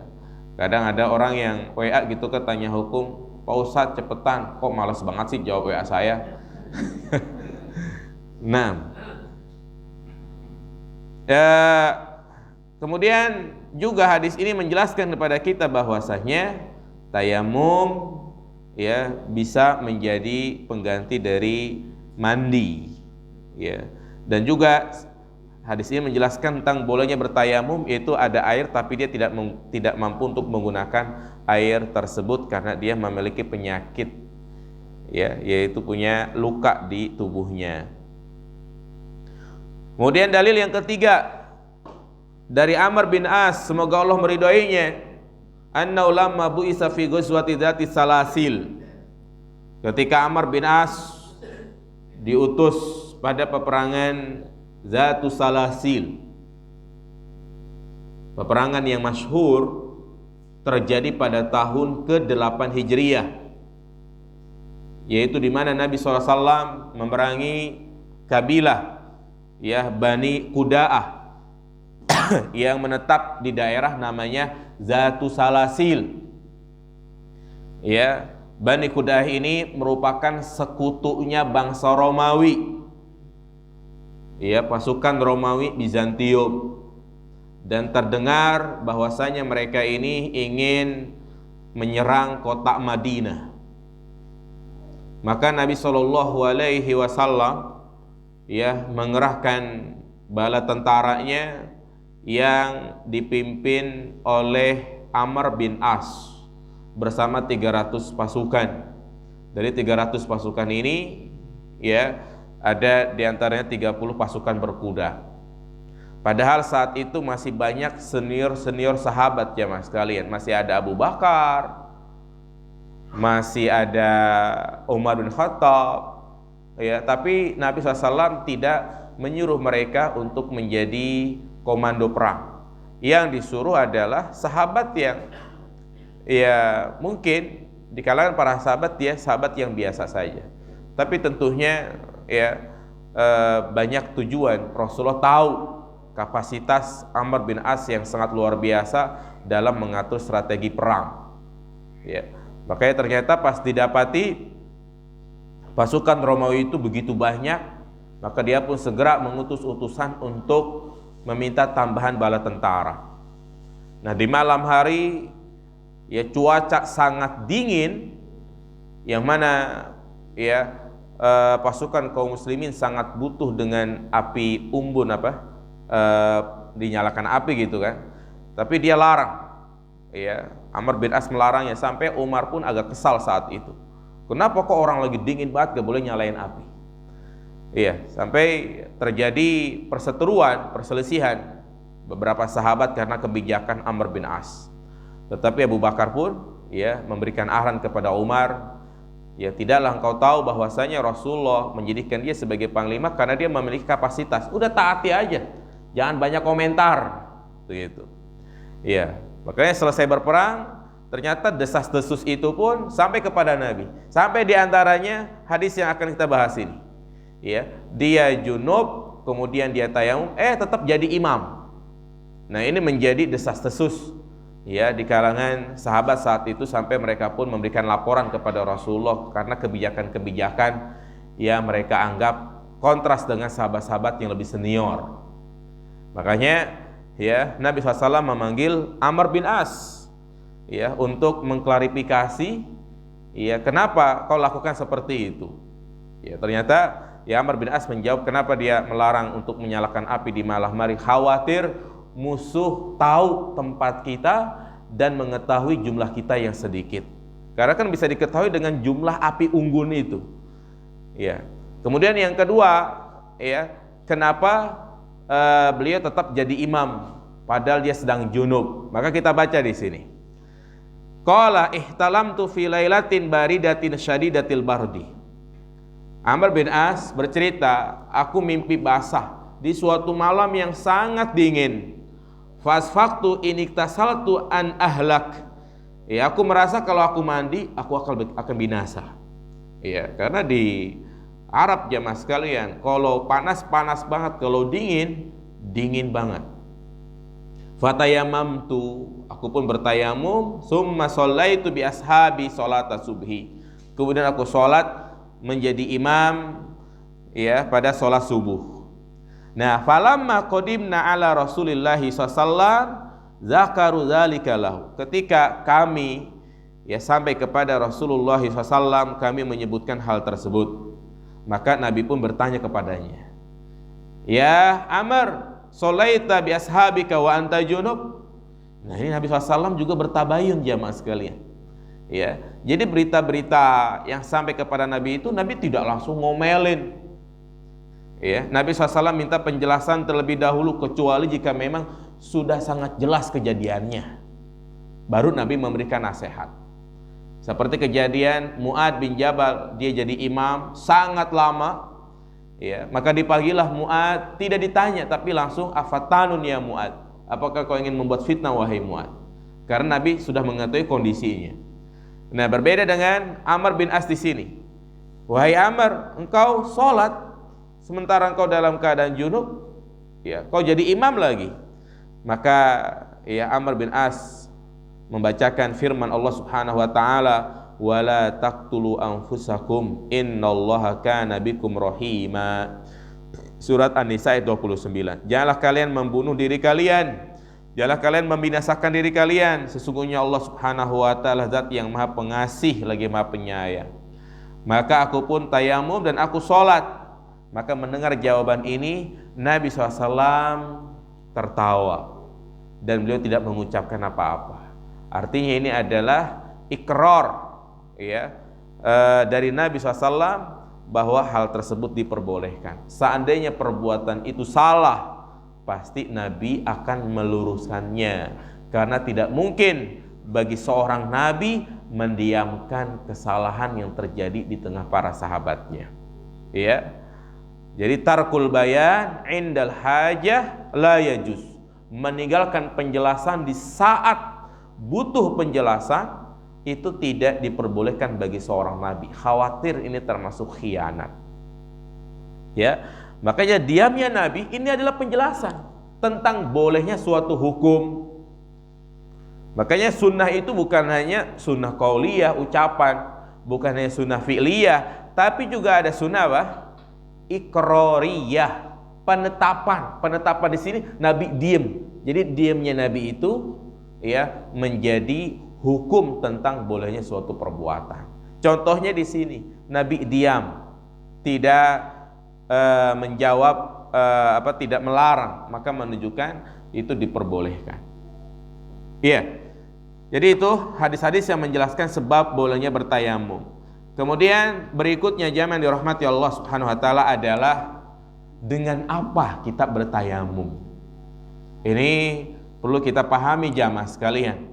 Kadang ada orang yang WA gitu kan, tanya hukum, Pak Ustadz cepetan, kok malas banget sih jawab WA saya. Nah, kemudian juga hadis ini menjelaskan kepada kita bahwasanya tayamum ya bisa menjadi pengganti dari mandi, ya. Dan juga hadis ini menjelaskan tentang bolehnya bertayamum, yaitu ada air tapi dia tidak mampu untuk menggunakan air tersebut karena dia memiliki penyakit. ya, yaitu punya luka di tubuhnya. Kemudian dalil yang ketiga dari Amr bin As, semoga Allah meridhoinya, anna lamma bu'isa fi ghazwati dzati salasil. Ketika Amr bin As diutus pada peperangan Zatu Salasil, peperangan yang masyhur terjadi pada tahun ke-8 Hijriah, yaitu di mana Nabi SAW memerangi kabilah ya Bani Quda'ah yang menetap di daerah namanya Zatu Salasil. Ya, Bani Quda'ah ini merupakan sekutunya bangsa Romawi. Ya, pasukan Romawi Bizantium. Dan terdengar bahwasanya mereka ini ingin menyerang kota Madinah. Maka Nabi SAW ya mengerahkan bala tentaranya yang dipimpin oleh Amr bin As bersama 300 pasukan. Dari 300 pasukan ini ya ada diantaranya 30 pasukan berkuda. Padahal saat itu masih banyak senior sahabat ya mas sekalian. Masih ada Abu Bakar, masih ada Umar bin Khattab ya, tapi Nabi SAW tidak menyuruh mereka untuk menjadi komando perang. Yang disuruh adalah sahabat yang ya mungkin di kalangan para sahabat dia sahabat yang biasa saja, tapi tentunya ya banyak tujuan. Rasulullah tahu kapasitas Amr bin As yang sangat luar biasa dalam mengatur strategi perang ya. Makanya ternyata pas didapati pasukan Romawi itu begitu banyak, maka dia pun segera mengutus utusan untuk meminta tambahan bala tentara. Nah di malam hari ya cuaca sangat dingin, yang mana ya pasukan kaum muslimin sangat butuh dengan api unggun dinyalakan api gitu kan. Tapi dia larang. Ya, Amr bin As melarangnya sampai Umar pun agak kesal saat itu. Kenapa kok orang lagi dingin banget gak boleh nyalain api? Iya, sampai terjadi perselisihan beberapa sahabat karena kebijakan Amr bin As. Tetapi Abu Bakar pun ya memberikan arahan kepada Umar, ya tidaklah engkau tahu bahwasanya Rasulullah menjadikan dia sebagai panglima karena dia memiliki kapasitas. Udah taati aja, jangan banyak komentar, begitu. Ya, makanya selesai berperang, ternyata desas-desus itu pun sampai kepada Nabi. Sampai diantaranya hadis yang akan kita bahas ini. Ya, dia junub, kemudian dia tayamum, tetap jadi imam. Nah ini menjadi desas-desus ya di kalangan sahabat saat itu, sampai mereka pun memberikan laporan kepada Rasulullah karena kebijakan-kebijakan yang mereka anggap kontras dengan sahabat-sahabat yang lebih senior. Makanya ya Nabi SAW memanggil Amr bin As ya untuk mengklarifikasi ya kenapa kau lakukan seperti itu. Ya ternyata ya Amr bin As menjawab kenapa dia melarang untuk menyalakan api di malam hari, khawatir musuh tahu tempat kita dan mengetahui jumlah kita yang sedikit. Karena kan bisa diketahui dengan jumlah api unggun itu. Ya. Kemudian yang kedua, ya, kenapa beliau tetap jadi imam padahal dia sedang junub? Maka kita baca di sini. Qala ihtalamtu fi lailatin baridatin syadidatil bardi. Amr bin As bercerita, aku mimpi basah di suatu malam yang sangat dingin. Fasfaqtu iniktasaltu an ahlak. Ya, aku merasa kalau aku mandi aku akan binasa. Ya, karena di Arab jamaah sekalian, kalau panas banget, kalau dingin banget. Fatayamamtu, aku pun bertayamum, summa shallaitu bi ashabi sholata subhi. Kemudian aku sholat menjadi imam ya pada sholat subuh. Nah, falamma qadimna ala Rasulillahi sallallahu zakaru dzalika lahu. Ketika kami ya sampai kepada Rasulullah sallallahu, kami menyebutkan hal tersebut. Maka Nabi pun bertanya kepadanya, ya Amr, sholaita bi ashabika wa anta junub? Nah ini Nabi SAW juga bertabayun jamaah sekalian. Ya, jadi berita-berita yang sampai kepada Nabi itu Nabi tidak langsung ngomelin. Ya, Nabi SAW minta penjelasan terlebih dahulu, kecuali jika memang sudah sangat jelas kejadiannya. Baru Nabi memberikan nasihat. Seperti kejadian Mu'ad bin Jabal, dia jadi imam sangat lama. Ya, maka dipanggillah Mu'ad, tidak ditanya tapi langsung, afatanun ya Mu'ad, apakah kau ingin membuat fitnah wahai Mu'ad? Karena Nabi sudah mengetahui kondisinya. Nah, berbeda dengan Amr bin As di sini. Wahai Amr, engkau sholat sementara engkau dalam keadaan junub, ya, kau jadi imam lagi. Maka ya Amr bin As membacakan firman Allah Subhanahu wa taala, wala taqtulu anfusakum innallaha kana bikum rahima. Surat An-Nisa ayat 29. Janganlah kalian membunuh diri kalian, janganlah kalian membinasakan diri kalian, sesungguhnya Allah Subhanahu wa taala zat yang Maha Pengasih lagi Maha Penyayang. Maka aku pun tayamum dan aku sholat. Maka mendengar jawaban ini, Nabi SAW tertawa dan beliau tidak mengucapkan apa-apa. Artinya ini adalah ikrar, ya, dari Nabi SAW bahwa hal tersebut diperbolehkan. Seandainya perbuatan itu salah, pasti Nabi akan meluruskannya, karena tidak mungkin bagi seorang Nabi mendiamkan kesalahan yang terjadi di tengah para sahabatnya. Ya, jadi tarkul bayan indal hajah la yajuz, meninggalkan penjelasan di saat butuh penjelasan itu tidak diperbolehkan bagi seorang nabi. Khawatir ini termasuk khianat. Ya, makanya diamnya Nabi ini adalah penjelasan tentang bolehnya suatu hukum. Makanya sunnah itu bukan hanya sunnah qauliyah, ucapan, bukan hanya sunnah fi'liyah, tapi juga ada sunnah apa? Iqrariyah, penetapan. Penetapan di sini Nabi diam. Jadi diamnya Nabi itu ya menjadi hukum tentang bolehnya suatu perbuatan. Contohnya di sini Nabi diam, tidak menjawab tidak melarang, maka menunjukkan itu diperbolehkan. Iya. Jadi itu hadis-hadis yang menjelaskan sebab bolehnya bertayamum. Kemudian berikutnya jamaah yang dirahmati Allah Subhanahu wa taala adalah dengan apa kita bertayamum. Ini perlu kita pahami jamaah sekalian.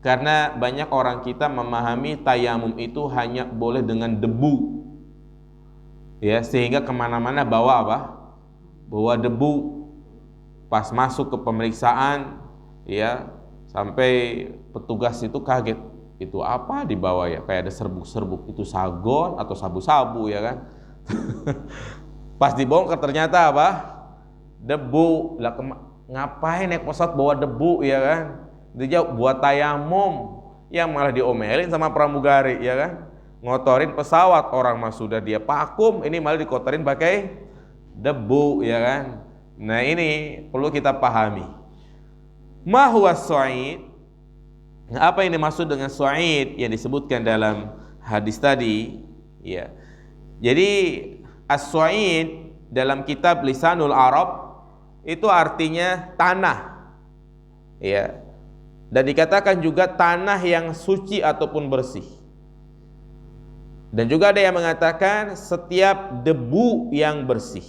Karena banyak orang kita memahami tayamum itu hanya boleh dengan debu. Ya, sehingga kemana-mana bawa apa? Bawa debu. Pas masuk ke pemeriksaan, ya, sampai petugas itu kaget. Itu apa dibawa ya? Kayak ada serbuk-serbuk, itu sagon atau sabu-sabu ya kan? Pas dibongkar ternyata apa? Debu. Lah ngapain naik pesawat bawa debu ya kan? Dia buat tayamum, yang malah diomelin sama pramugari ya kan? Ngotorin pesawat, orang mah sudah dia vakum, ini malah dikotorin pakai debu ya kan? Nah ini perlu kita pahami. Ma huwa su'id? Apa yang dimaksud dengan su'id yang disebutkan dalam hadis tadi? Ya. Jadi as-su'id dalam kitab Lisanul Arab itu artinya tanah. Ya. Dan dikatakan juga tanah yang suci ataupun bersih. Dan juga ada yang mengatakan setiap debu yang bersih.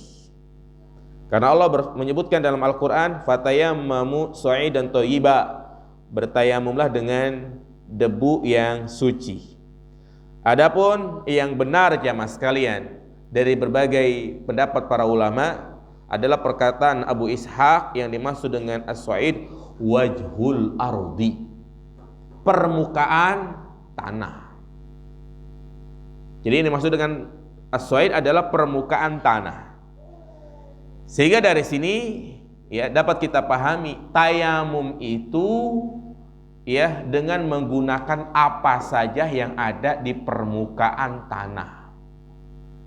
Karena Allah menyebutkan dalam Al-Quran, fatayammamu su'idan thayyiba, bertayamumlah dengan debu yang suci. Adapun yang benar jamaah sekalian dari berbagai pendapat para ulama adalah perkataan Abu Ishaq yang dimaksud dengan as-su'id wajhul ardi, permukaan tanah. Jadi ini maksud dengan as-su'id adalah permukaan tanah. Sehingga dari sini ya dapat kita pahami tayamum itu ya dengan menggunakan apa saja yang ada di permukaan tanah.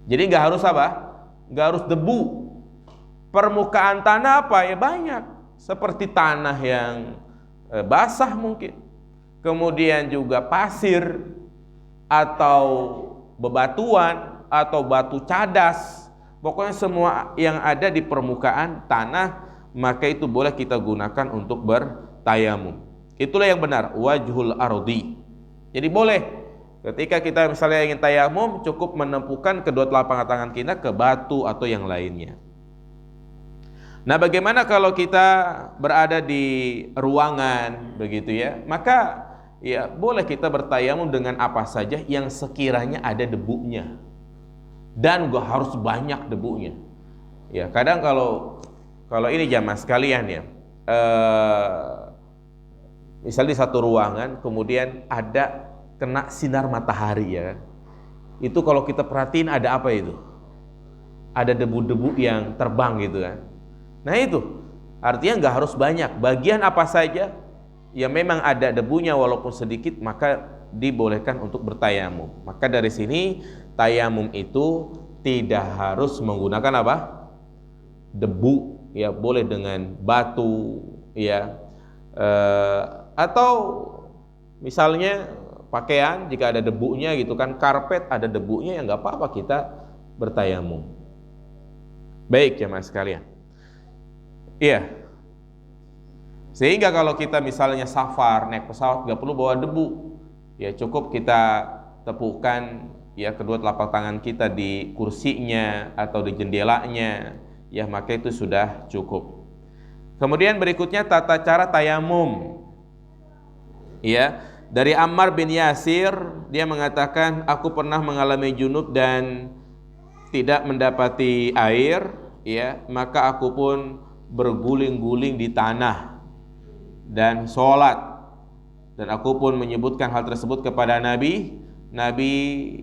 Jadi nggak harus apa? Nggak harus debu. Permukaan tanah apa ya banyak, seperti tanah yang basah mungkin, kemudian juga pasir atau bebatuan atau batu cadas, pokoknya semua yang ada di permukaan tanah maka itu boleh kita gunakan untuk bertayamum. Itulah yang benar, wajhul ardi. Jadi boleh ketika kita misalnya ingin tayamum, cukup menempukan kedua telapak tangan kita ke batu atau yang lainnya. Nah, bagaimana kalau kita berada di ruangan begitu ya? Maka ya boleh kita bertayamum dengan apa saja yang sekiranya ada debunya. Dan gak harus banyak debunya. Ya, kadang kalau ini jamaah sekalian ya, misalnya di satu ruangan kemudian ada kena sinar matahari ya kan? Itu kalau kita perhatiin ada apa itu? Ada debu-debu yang terbang gitu kan. Nah itu artinya nggak harus banyak, bagian apa saja yang memang ada debunya walaupun sedikit maka dibolehkan untuk bertayamum. Maka dari sini tayamum itu tidak harus menggunakan apa? Debu, ya boleh dengan batu, ya atau misalnya pakaian jika ada debunya gitu kan, karpet ada debunya ya nggak apa-apa kita bertayamum. Baik jemaah sekalian. Iya. Sehingga kalau kita misalnya safar naik pesawat nggak perlu bawa debu, ya cukup kita tepukkan ya kedua telapak tangan kita di kursinya atau di jendelanya, ya maka itu sudah cukup. Kemudian berikutnya tata cara tayamum. Ya, dari Ammar bin Yasir dia mengatakan aku pernah mengalami junub dan tidak mendapati air, ya maka aku pun berguling-guling di tanah dan sholat, dan aku pun menyebutkan hal tersebut kepada Nabi. Nabi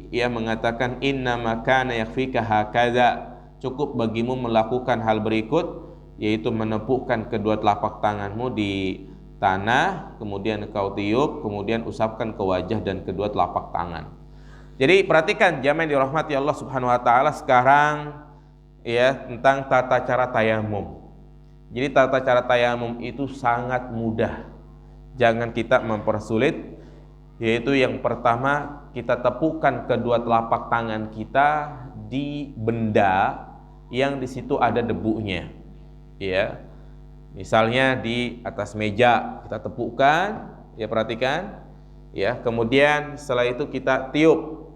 ia mengatakan innama kana yakfika hakadha, cukup bagimu melakukan hal berikut, yaitu menepukkan kedua telapak tanganmu di tanah, kemudian kau tiup, kemudian usapkan ke wajah dan kedua telapak tangan. Jadi perhatikan jamaah yang dirahmati Allah Subhanahu wa taala sekarang ya tentang tata cara tayamum. Jadi tata cara tayamum itu sangat mudah. Jangan kita mempersulit, yaitu yang pertama kita tepukkan kedua telapak tangan kita di benda yang di situ ada debunya. Ya. Misalnya di atas meja kita tepukkan, ya perhatikan. Ya, kemudian setelah itu kita tiup.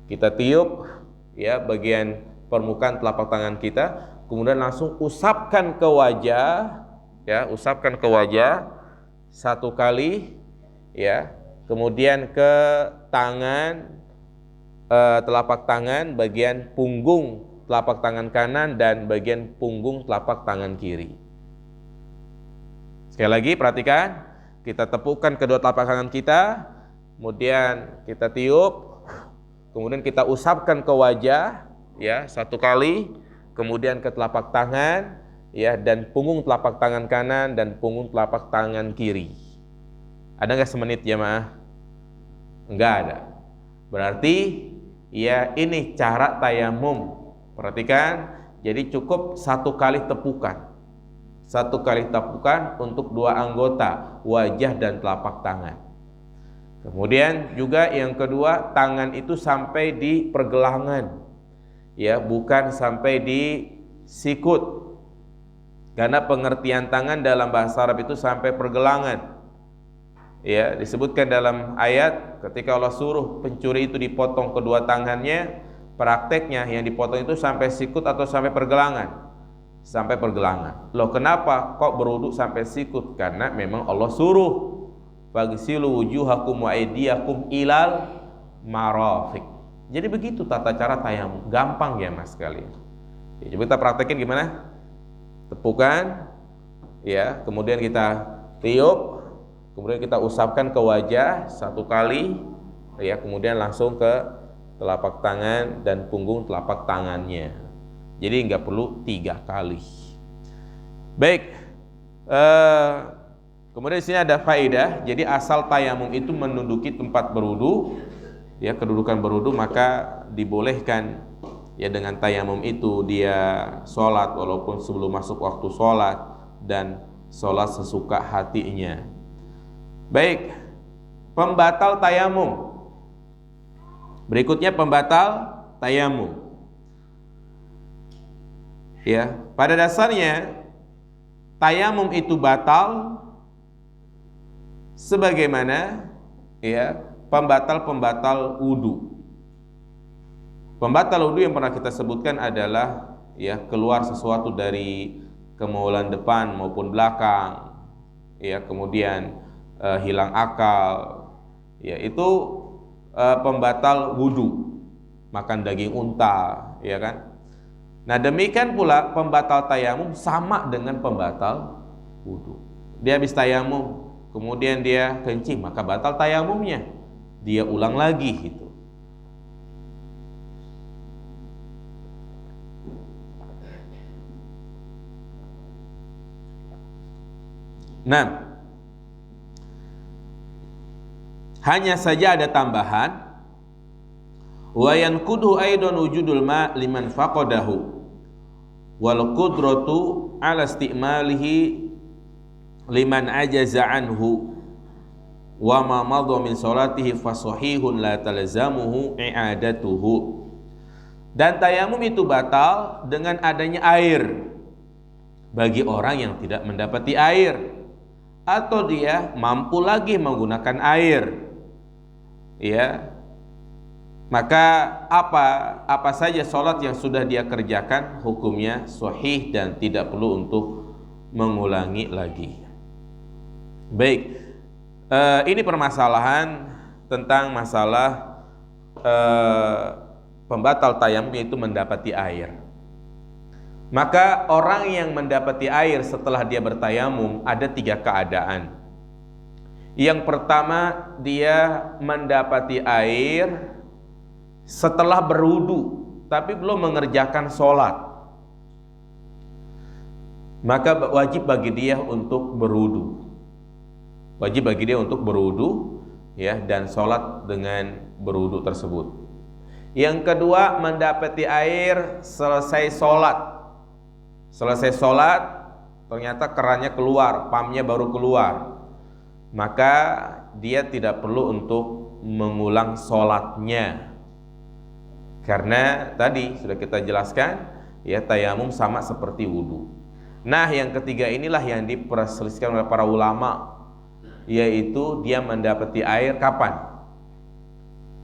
Kita tiup ya bagian permukaan telapak tangan kita, kemudian langsung usapkan ke wajah, ya, usapkan ke wajah satu kali, ya, kemudian ke tangan, telapak tangan, bagian punggung telapak tangan kanan dan bagian punggung telapak tangan kiri. Sekali lagi perhatikan, kita tepukkan kedua telapak tangan kita, kemudian kita tiup, kemudian kita usapkan ke wajah, ya, satu kali, kemudian ke telapak tangan, ya, dan punggung telapak tangan kanan dan punggung telapak tangan kiri. Ada nggak semenit jemaah? Enggak ada. Berarti ya ini cara tayamum. Perhatikan, jadi cukup satu kali tepukan. Satu kali tepukan untuk dua anggota, wajah dan telapak tangan. Kemudian juga yang kedua, tangan itu sampai di pergelangan. Ya, bukan sampai di sikut. Karena pengertian tangan dalam bahasa Arab itu sampai pergelangan. Ya, disebutkan dalam ayat ketika Allah suruh pencuri itu dipotong kedua tangannya, prakteknya yang dipotong itu sampai sikut atau sampai pergelangan? Sampai pergelangan. Loh, kenapa kok berwudu sampai sikut? Karena memang Allah suruh fagsilu wujuhakum wa aydiyakum ilal marafiq. Jadi begitu tata cara tayamum, gampang ya mas sekalian. Ya, coba kita praktekin gimana? Tepukan, ya, kemudian kita tiup, kemudian kita usapkan ke wajah satu kali, ya, kemudian langsung ke telapak tangan dan punggung telapak tangannya. Jadi nggak perlu 3 kali. Baik, kemudian di sini ada faedah. Jadi asal tayamum itu menduduki tempat berwudu, ya kedudukan berwudu, maka dibolehkan ya dengan tayamum itu dia sholat walaupun sebelum masuk waktu sholat dan sholat sesuka hatinya. Baik, pembatal tayamum. Berikutnya pembatal tayamum. Ya, pada dasarnya tayamum itu batal sebagaimana ya pembatal-pembatal wudu. Pembatal wudu yang pernah kita sebutkan adalah ya keluar sesuatu dari kemaluan depan maupun belakang, ya kemudian hilang akal, ya itu pembatal wudu. Makan daging unta, ya kan? Nah demikian pula pembatal tayamum sama dengan pembatal wudu. Dia habis tayamum, kemudian dia kencing, maka batal tayamumnya. Dia ulang lagi gitu. Nah, hanya saja ada tambahan, wa yanqudu aidan wujudul ma liman faqadahu wal qudratu ala istimalihi liman ajaza anhu wa ma madha min salatihi fa sahihun la talzamuhu i'adatuhu. Dan tayamum itu batal dengan adanya air bagi orang yang tidak mendapati air atau dia mampu lagi menggunakan air, ya maka apa saja sholat yang sudah dia kerjakan hukumnya sahih dan tidak perlu untuk mengulangi lagi. Baik, ini permasalahan tentang masalah pembatal tayamum yaitu mendapati air. Maka orang yang mendapati air setelah dia bertayamum ada 3 keadaan. Yang pertama, dia mendapati air setelah berwudu tapi belum mengerjakan sholat, maka wajib bagi dia untuk berwudu. Wajib bagi dia untuk berwudu, ya, dan sholat dengan berwudu tersebut. Yang kedua, mendapati air selesai sholat. Selesai sholat, ternyata kerannya keluar, pumpnya baru keluar, maka dia tidak perlu untuk mengulang sholatnya. Karena tadi sudah kita jelaskan, ya tayamum sama seperti wudu. Nah, yang ketiga inilah yang diperselisihkan oleh para ulama, yaitu dia mendapati air kapan?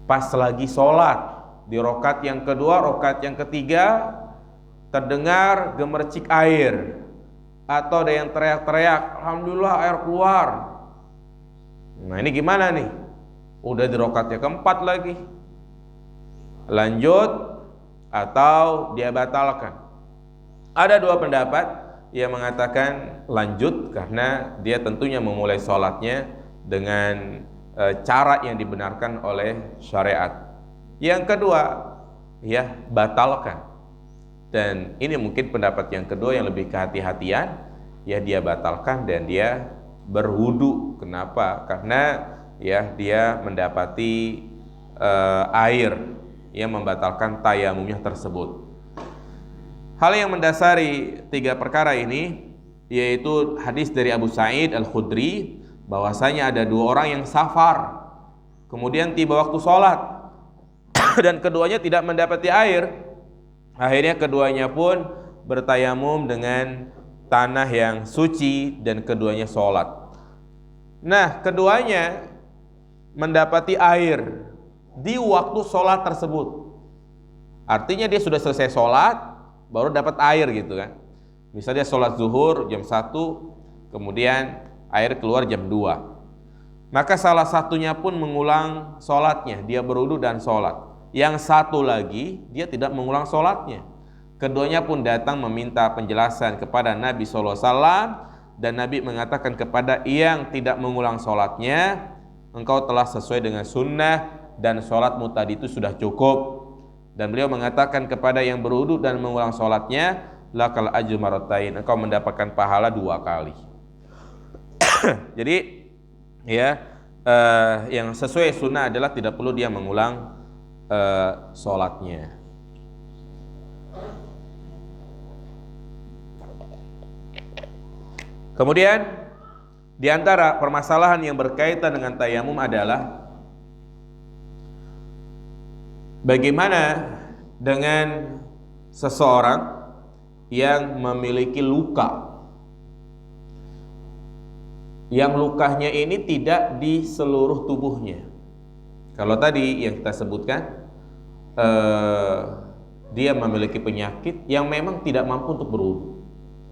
Pas lagi sholat, di rokat yang kedua, rokat yang ketiga, terdengar gemercik air, atau ada yang teriak-teriak, alhamdulillah air keluar. Nah ini gimana nih? Udah di rokat yang keempat lagi, lanjut atau dia batalkan? Ada 2 pendapat yang mengatakan lanjut, karena dia tentunya memulai sholatnya dengan cara yang dibenarkan oleh syariat. Yang kedua, ya batalkan. Dan ini mungkin pendapat yang kedua yang lebih kehati-hatian, ya dia batalkan dan dia berwudu. Kenapa? Karena ya dia mendapati air yang membatalkan tayamumnya tersebut. Hal yang mendasari 3 perkara ini yaitu hadis dari Abu Sa'id Al-Khudri, bahwasanya ada 2 orang yang safar, kemudian tiba waktu sholat dan keduanya tidak mendapati air. Akhirnya keduanya pun bertayamum dengan tanah yang suci dan keduanya sholat. Nah, keduanya mendapati air di waktu sholat tersebut. Artinya dia sudah selesai sholat, baru dapat air gitu kan. Misalnya sholat zuhur jam 1, kemudian air keluar jam 2. Maka salah satunya pun mengulang sholatnya, dia berwudu dan sholat. Yang satu lagi dia tidak mengulang sholatnya. Keduanya pun datang meminta penjelasan kepada Nabi SAW, dan Nabi mengatakan kepada yang tidak mengulang sholatnya, engkau telah sesuai dengan sunnah dan sholatmu tadi itu sudah cukup. Dan beliau mengatakan kepada yang berwudu dan mengulang sholatnya, lakal ajru marratain, engkau mendapatkan pahala 2 kali. Jadi ya yang sesuai sunnah adalah tidak perlu dia mengulang sholatnya. Kemudian di antara permasalahan yang berkaitan dengan tayamum adalah bagaimana dengan seseorang yang memiliki luka, yang lukanya ini tidak di seluruh tubuhnya, Kalau tadi yang kita sebutkan dia memiliki penyakit yang memang tidak mampu untuk berwudu,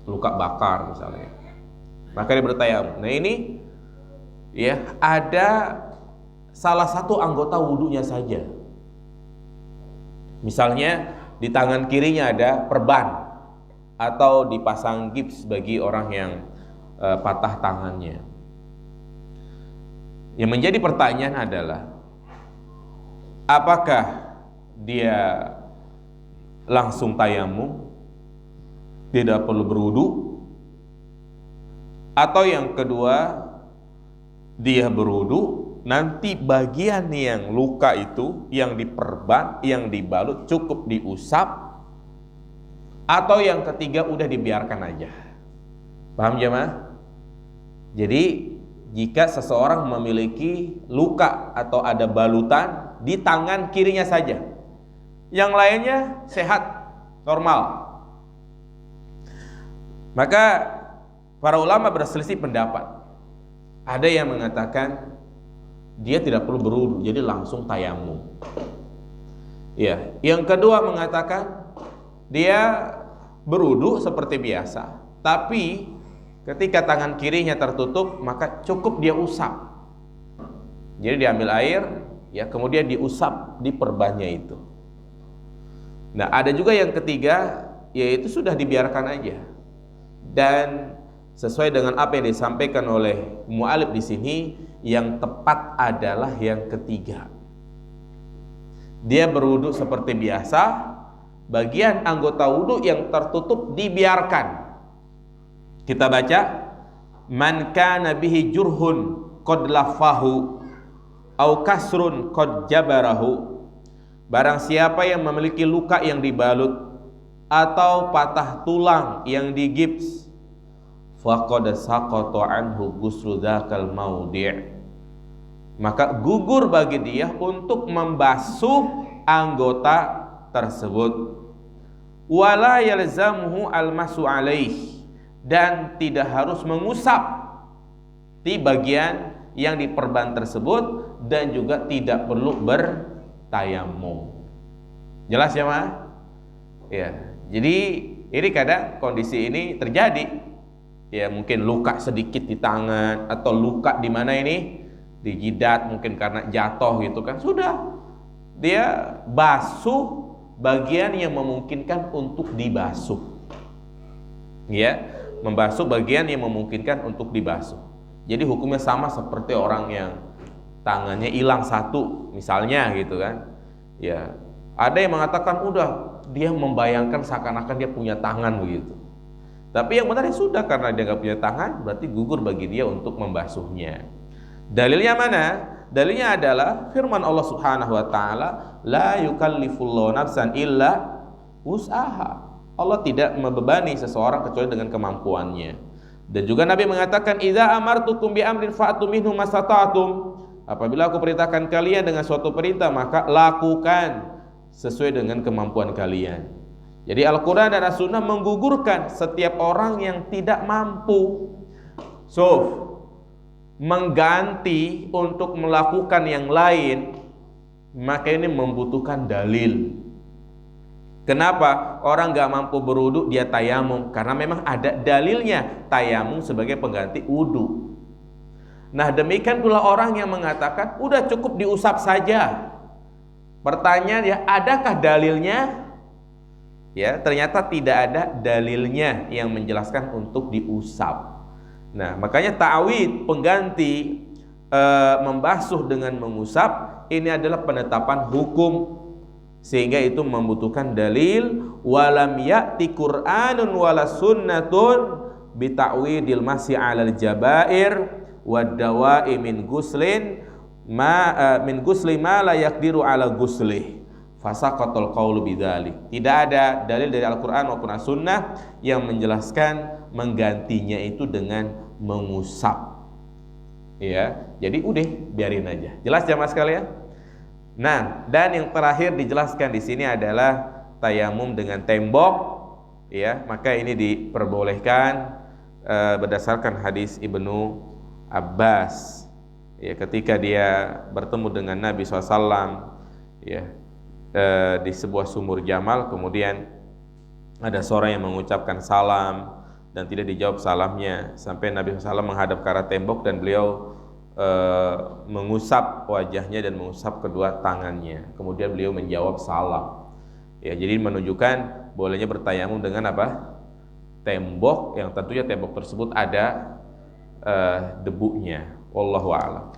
luka bakar misalnya, maka dia bertayamum. Nah ini ya ada salah satu anggota wudunya saja, misalnya di tangan kirinya ada perban atau dipasang gips bagi orang yang patah tangannya. Yang menjadi pertanyaan adalah apakah dia langsung tayamum, tidak perlu berwudu, atau yang kedua dia berwudu, nanti bagian yang luka itu yang diperban, yang dibalut cukup diusap, atau yang ketiga udah dibiarkan aja. Paham jemaah? Jadi jika seseorang memiliki luka atau ada balutan di tangan kirinya saja, yang lainnya sehat, normal, maka para ulama berselisih pendapat. Ada yang mengatakan dia tidak perlu berwudu, jadi langsung tayamum. Ya, yang kedua mengatakan dia berwudu seperti biasa, tapi ketika tangan kirinya tertutup maka cukup dia usap. Jadi diambil air, ya kemudian diusap di perbannya itu. Nah, ada juga yang ketiga, yaitu sudah dibiarkan aja. Dan sesuai dengan apa yang disampaikan oleh mu'alif di sini, yang tepat adalah yang ketiga. Dia berwudu seperti biasa, bagian anggota wudu yang tertutup dibiarkan. Kita baca, man kana bihi jurhun qad lafahu au kasrun qad jabarahu. Barang siapa yang memiliki luka yang dibalut atau patah tulang yang digips, faqad saqata anhu ghuslu dzakal maudi', maka gugur bagi dia untuk membasuh anggota tersebut. Wala yalzamuhu almasu alaih, dan tidak harus mengusap di bagian yang diperban tersebut, dan juga tidak perlu bertayamum. Jelas ya, Ma? Ya. Jadi ini kadang kondisi ini terjadi. Ya, mungkin luka sedikit di tangan, atau luka di mana ini? Di jidat, mungkin karena jatuh gitu kan. Sudah. Dia basuh bagian yang memungkinkan untuk dibasuh. Ya, membasuh bagian yang memungkinkan untuk dibasuh. Jadi hukumnya sama seperti orang yang tangannya hilang satu misalnya gitu kan. Ya, ada yang mengatakan udah dia membayangkan seakan-akan dia punya tangan begitu. Tapi yang benar ya sudah, karena dia nggak punya tangan berarti gugur bagi dia untuk membasuhnya. Dalilnya mana? Dalilnya adalah firman Allah Subhanahu wa taala, la yukallifullahu nafsan illa wus'aha. Allah tidak membebani seseorang kecuali dengan kemampuannya. Dan juga Nabi mengatakan, idza amartukum bi amrin fa'tu minhu mastata'tum. Apabila aku perintahkan kalian dengan suatu perintah, maka lakukan sesuai dengan kemampuan kalian. Jadi Al-Quran dan As-Sunnah menggugurkan setiap orang yang tidak mampu. So, mengganti untuk melakukan yang lain, maka ini membutuhkan dalil. Kenapa orang gak mampu berwudu dia tayamum? Karena memang ada dalilnya, tayamum sebagai pengganti wudu. Nah, demikian pula orang yang mengatakan udah cukup diusap saja. Pertanyaan ya, adakah dalilnya? Ya, ternyata tidak ada dalilnya yang menjelaskan untuk diusap. Nah, makanya ta'wid, pengganti membasuh dengan mengusap, ini adalah penetapan hukum, sehingga itu membutuhkan dalil. Walam ya'ti Qur'anun wala sunnatun bi ta'widil masih 'alal jabair wad dawa'i min guslin min gusli ma la yaqdiru 'ala guslih fasaqatul qaulu bidzalik. Tidak ada dalil dari Al-Qur'an maupun As-Sunnah yang menjelaskan menggantinya itu dengan mengusap. Ya, jadi udah biarin aja. Jelas jamaah sekalian? Nah, dan yang terakhir dijelaskan di sini adalah tayamum dengan tembok, ya, maka ini diperbolehkan berdasarkan hadis Ibnu Abbas, ya ketika dia bertemu dengan Nabi SAW ya di sebuah sumur Jamal, kemudian ada seorang yang mengucapkan salam dan tidak dijawab salamnya, sampai Nabi SAW menghadap ke arah tembok dan beliau mengusap wajahnya dan mengusap kedua tangannya, kemudian beliau menjawab salam. Ya, jadi menunjukkan bolehnya bertayamum dengan apa? Tembok yang tentunya tembok tersebut ada debunya. Wallahu a'lam.